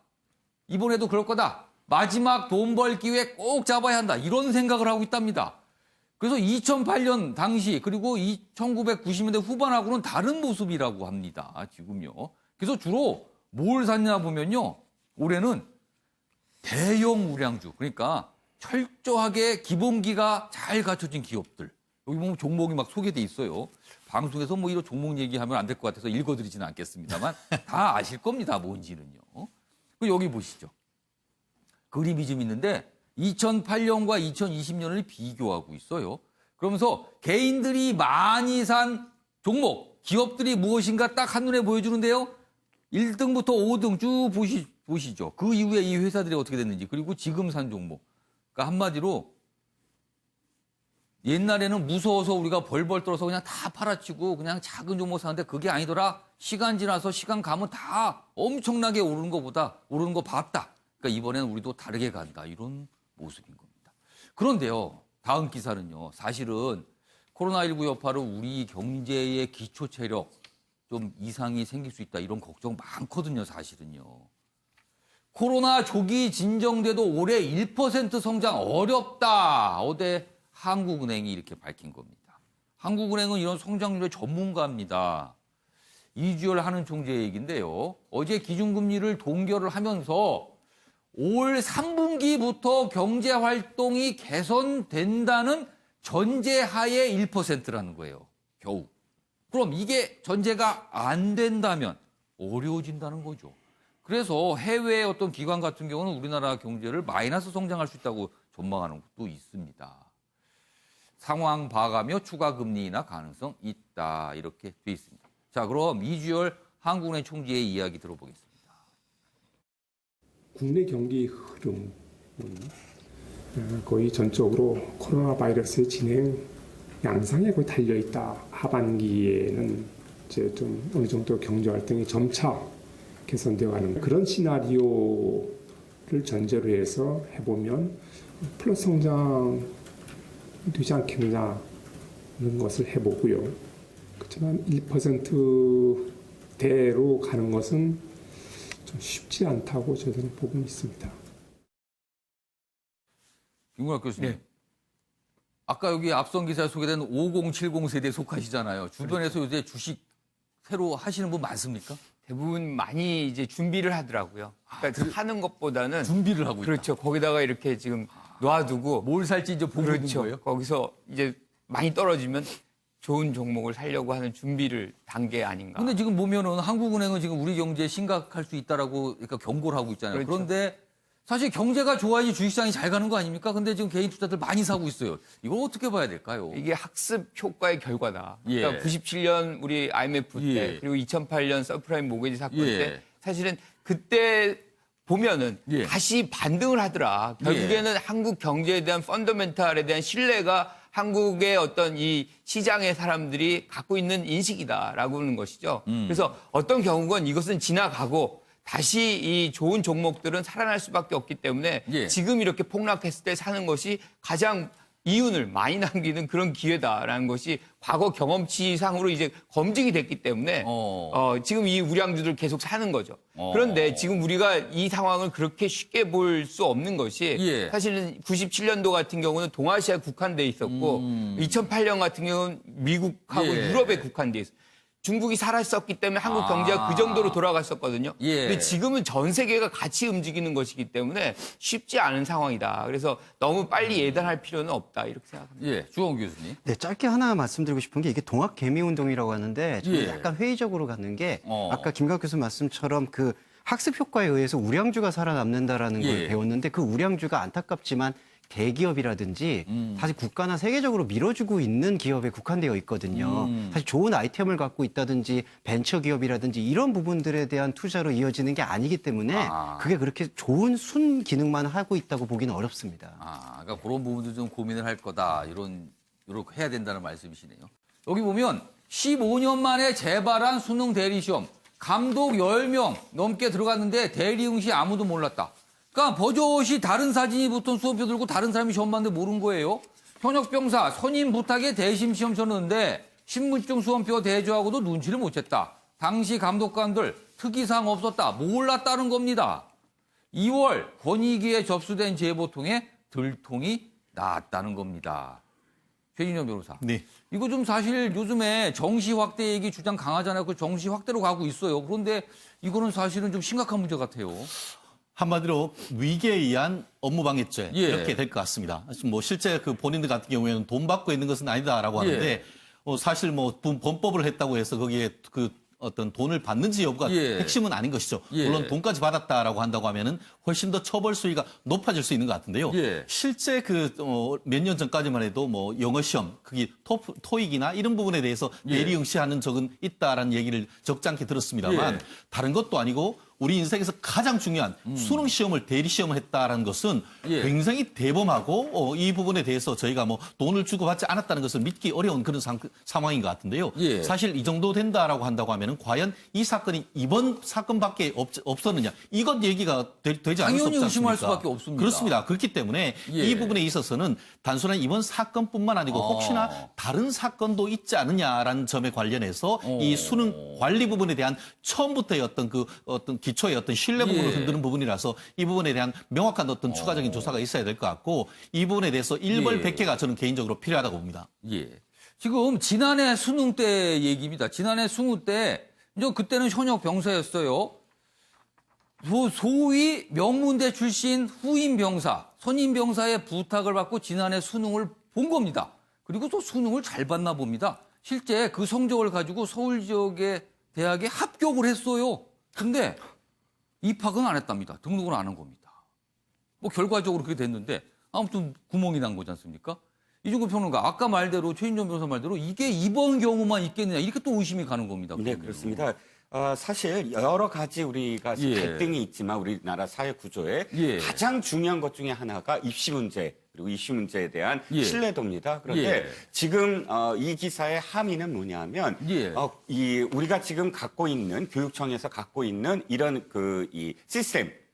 이번에도 그럴 거다. 마지막 돈 벌 기회 꼭 잡아야 한다. 이런 생각을 하고 있답니다. 그래서 2008년 당시 그리고 1990년대 후반하고는 다른 모습이라고 합니다. 지금요. 그래서 주로 뭘 샀냐 보면요. 올해는 대형 우량주. 그러니까 철저하게 기본기가 잘 갖춰진 기업들. 여기 보면 종목이 막 소개돼 있어요. 방송에서 뭐 이런 종목 얘기하면 안 될 것 같아서 읽어드리지는 않겠습니다만 다 아실 겁니다. 뭔지는요. 그리고 여기 보시죠. 그림이 좀 있는데 2008년과 2020년을 비교하고 있어요. 그러면서 개인들이 많이 산 종목, 기업들이 무엇인가 딱 한눈에 보여주는데요. 1등부터 5등 쭉 보시죠. 그 이후에 이 회사들이 어떻게 됐는지, 그리고 지금 산 종목. 그러니까 한마디로 옛날에는 무서워서 우리가 벌벌 떨어서 그냥 다 팔아치고 그냥 작은 종목 사는데 그게 아니더라. 시간 지나서 시간 가면 다 엄청나게 오르는 거 봤다. 그러니까 이번에는 우리도 다르게 간다. 이런 모습인 겁니다. 그런데요. 다음 기사는요. 사실은 코로나19 여파로 우리 경제의 기초 체력 좀 이상이 생길 수 있다. 이런 걱정 많거든요. 사실은요. 코로나 조기 진정돼도 올해 1% 성장 어렵다. 어제 한국은행이 이렇게 밝힌 겁니다. 한국은행은 이런 성장률의 전문가입니다. 이주열 하는 총재 얘기인데요. 어제 기준금리를 동결을 하면서 올 3분기부터 경제활동이 개선된다는 전제하에 1%라는 거예요. 겨우. 그럼 이게 전제가 안 된다면 어려워진다는 거죠. 그래서 해외의 어떤 기관 같은 경우는 우리나라 경제를 마이너스 성장할 수 있다고 전망하는 것도 있습니다. 상황 봐가며 추가 금리 인하 가능성 있다. 이렇게 돼 있습니다. 자, 그럼 이주열 한국은행 총재의 이야기 들어보겠습니다. 국내 경기 흐름은 거의 전적으로 코로나 바이러스의 진행 양상에 거의 달려 있다. 하반기에는 이제 좀 어느 정도 경제 활동이 점차 개선되어 가는 그런 시나리오를 전제로 해서 해보면 플러스 성장 되지 않겠느냐는 것을 해보고요. 그렇지만 1%대로 가는 것은 좀 쉽지 않다고 저는 보고 있습니다. 김구락 교수님. 네. 아까 여기 앞선 기사에 소개된 5070 세대에 속하시잖아요. 주변에서 요새 주식 새로 하시는 분 많습니까? 대부분 많이 이제 준비를 하더라고요. 그러니까 사는 것보다는 준비를 하고 있다. 그렇죠. 거기다가 이렇게 지금 놔두고 뭘 살지 이제 보고 있는 그렇죠. 거예요. 거기서 이제 많이 떨어지면 좋은 종목을 살려고 하는 준비를 단계 아닌가. 근데 지금 보면은 한국은행은 지금 우리 경제에 심각할 수 있다라고 그러니까 경고를 하고 있잖아요. 그렇죠. 그런데 사실 경제가 좋아야지 주식시장이 잘 가는 거 아닙니까? 근데 지금 개인 투자들 많이 사고 있어요. 이걸 어떻게 봐야 될까요? 이게 학습 효과의 결과다. 예. 그러니까 97년 우리 IMF 때 예. 그리고 2008년 서프라임 모기지 사건 예. 때 사실은 그때 보면은 다시 반등을 하더라. 결국에는 한국 경제에 대한 펀더멘탈에 대한 신뢰가 한국의 어떤 이 시장의 사람들이 갖고 있는 인식이다라고 하는 것이죠. 그래서 어떤 경우건 이것은 지나가고 다시 이 좋은 종목들은 살아날 수밖에 없기 때문에 지금 이렇게 폭락했을 때 사는 것이 가장 이윤을 많이 남기는 그런 기회다라는 것이 과거 경험치상으로 이제 검증이 됐기 때문에 지금 이 우량주들 계속 사는 거죠. 그런데 지금 우리가 이 상황을 그렇게 쉽게 볼 수 없는 것이 사실은 97년도 같은 경우는 동아시아에 국한돼 있었고 2008년 같은 경우는 미국하고 유럽에 국한돼 있었어요. 중국이 살았었기 때문에 한국 경제가 그 정도로 돌아갔었거든요. 근데 지금은 전 세계가 같이 움직이는 것이기 때문에 쉽지 않은 상황이다. 그래서 너무 빨리 예단할 필요는 없다. 이렇게 생각합니다. 예, 주홍 교수님. 네, 짧게 하나 말씀드리고 싶은 게 이게 동학 개미 운동이라고 하는데 저는 약간 회의적으로 가는 게 아까 김광 교수 말씀처럼 그 학습 효과에 의해서 우량주가 살아남는다라는 걸 배웠는데 그 우량주가 안타깝지만 대기업이라든지 사실 국가나 세계적으로 밀어주고 있는 기업에 국한되어 있거든요. 사실 좋은 아이템을 갖고 있다든지 벤처 기업이라든지 이런 부분들에 대한 투자로 이어지는 게 아니기 때문에 그게 그렇게 좋은 순 기능만 하고 있다고 보기는 어렵습니다. 그러니까 그런 부분도 좀 고민을 할 거다. 이렇게 해야 된다는 말씀이시네요. 여기 보면 15년 만에 재발한 수능 대리시험. 감독 10명 넘게 들어갔는데 대리 응시 아무도 몰랐다. 그러니까 버젓이 다른 사진이 붙은 수험표 들고 다른 사람이 시험 봤는데 모르는 거예요. 현역병사 선임 부탁에 대심 시험 쳤는데 신분증 수험표 대조하고도 눈치를 못 챘다. 당시 감독관들 특이사항 없었다. 몰랐다는 겁니다. 2월 권익위에 접수된 제보통에 들통이 나왔다는 겁니다. 최진영 변호사. 네. 이거 좀 사실 요즘에 정시 확대 얘기 주장 강하잖아요. 그 정시 확대로 가고 있어요. 그런데 이거는 사실은 좀 심각한 문제 같아요. 한마디로 위계에 의한 업무방해죄 이렇게 될 것 같습니다. 뭐 실제 그 본인들 같은 경우에는 돈 받고 있는 것은 아니다라고 하는데 사실 뭐 범법을 했다고 해서 거기에 그 어떤 돈을 받는지 여부가 핵심은 아닌 것이죠. 물론 돈까지 받았다라고 한다고 하면은 훨씬 더 처벌 수위가 높아질 수 있는 것 같은데요. 실제 그 몇 년 전까지만 해도 뭐 영어 시험, 그게 토익이나 이런 부분에 대해서 대리 응시하는 적은 있다라는 얘기를 적잖게 들었습니다만 다른 것도 아니고 우리 인생에서 가장 중요한 수능 시험을 대리 시험을 했다라는 것은 굉장히 대범하고 이 부분에 대해서 저희가 뭐 돈을 주고 받지 않았다는 것을 믿기 어려운 그런 상황인 것 같은데요. 사실 이 정도 된다라고 한다고 하면은 과연 이 사건이 이번 사건밖에 없었느냐 이것 얘기가 되지 않을 수 없지 않습니까? 당연히 의심할 수밖에 없습니다. 그렇습니다. 그렇기 때문에 이 부분에 있어서는 단순한 이번 사건뿐만 아니고 혹시나 다른 사건도 있지 않느냐라는 점에 관련해서 이 수능 관리 부분에 대한 처음부터의 어떤 기초의 어떤 신뢰 부분을 흔드는 부분이라서 이 부분에 대한 명확한 어떤 추가적인 조사가 있어야 될 것 같고 이 부분에 대해서 일벌백계가 저는 개인적으로 필요하다고 봅니다. 지금 지난해 수능 때 얘기입니다. 지난해 수능 때 그때는 현역 병사였어요. 소위 명문대 출신 후임 병사, 선임 병사의 부탁을 받고 지난해 수능을 본 겁니다. 그리고 또 수능을 잘 봤나 봅니다. 실제 그 성적을 가지고 서울 지역의 대학에 합격을 했어요. 근데 입학은 안 했답니다. 등록은 안 한 겁니다. 뭐 결과적으로 그렇게 됐는데 아무튼 구멍이 난 거지 않습니까? 이종구 평론가 아까 말대로 최인정 변호사 말대로 이게 이번 경우만 있겠느냐 이렇게 또 의심이 가는 겁니다. 네, 그렇습니다. 사실 여러 가지 우리가 갈등이 있지만 우리나라 사회 구조에 가장 중요한 것 중에 하나가 입시 문제 그리고 입시 문제에 대한 신뢰도입니다. 그런데 지금 이 기사의 함의는 뭐냐면 우리가 지금 갖고 있는 교육청에서 갖고 있는 이런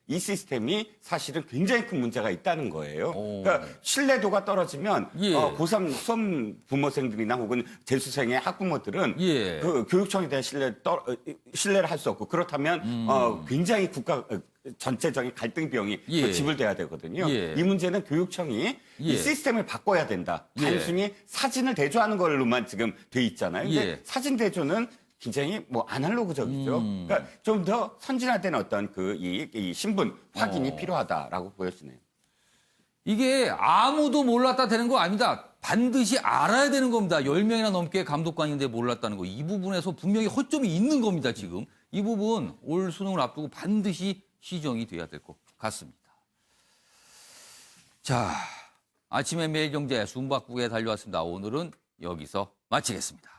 이 시스템이 사실은 굉장히 큰 문제가 있다는 거예요. 그러니까 신뢰도가 떨어지면 고3 수험 부모생들이나 혹은 재수생의 학부모들은 그 교육청에 대한 신뢰를 할 수 없고 그렇다면 굉장히 국가 전체적인 갈등 비용이 지불돼야 되거든요. 이 문제는 교육청이 이 시스템을 바꿔야 된다. 단순히 사진을 대조하는 걸로만 지금 돼 있잖아요. 근데 사진 대조는 굉장히 뭐 아날로그적이죠. 그러니까 좀 더 선진화된 어떤 이 신분 확인이 필요하다라고 보여지네요. 이게 아무도 몰랐다 되는 거 아닙니다. 반드시 알아야 되는 겁니다. 10명이나 넘게 감독관인데 몰랐다는 거. 이 부분에서 분명히 허점이 있는 겁니다, 지금. 이 부분 올 수능을 앞두고 반드시 시정이 돼야 될 것 같습니다. 자, 아침에 매일경제 숨바꾸게 달려왔습니다. 오늘은 여기서 마치겠습니다.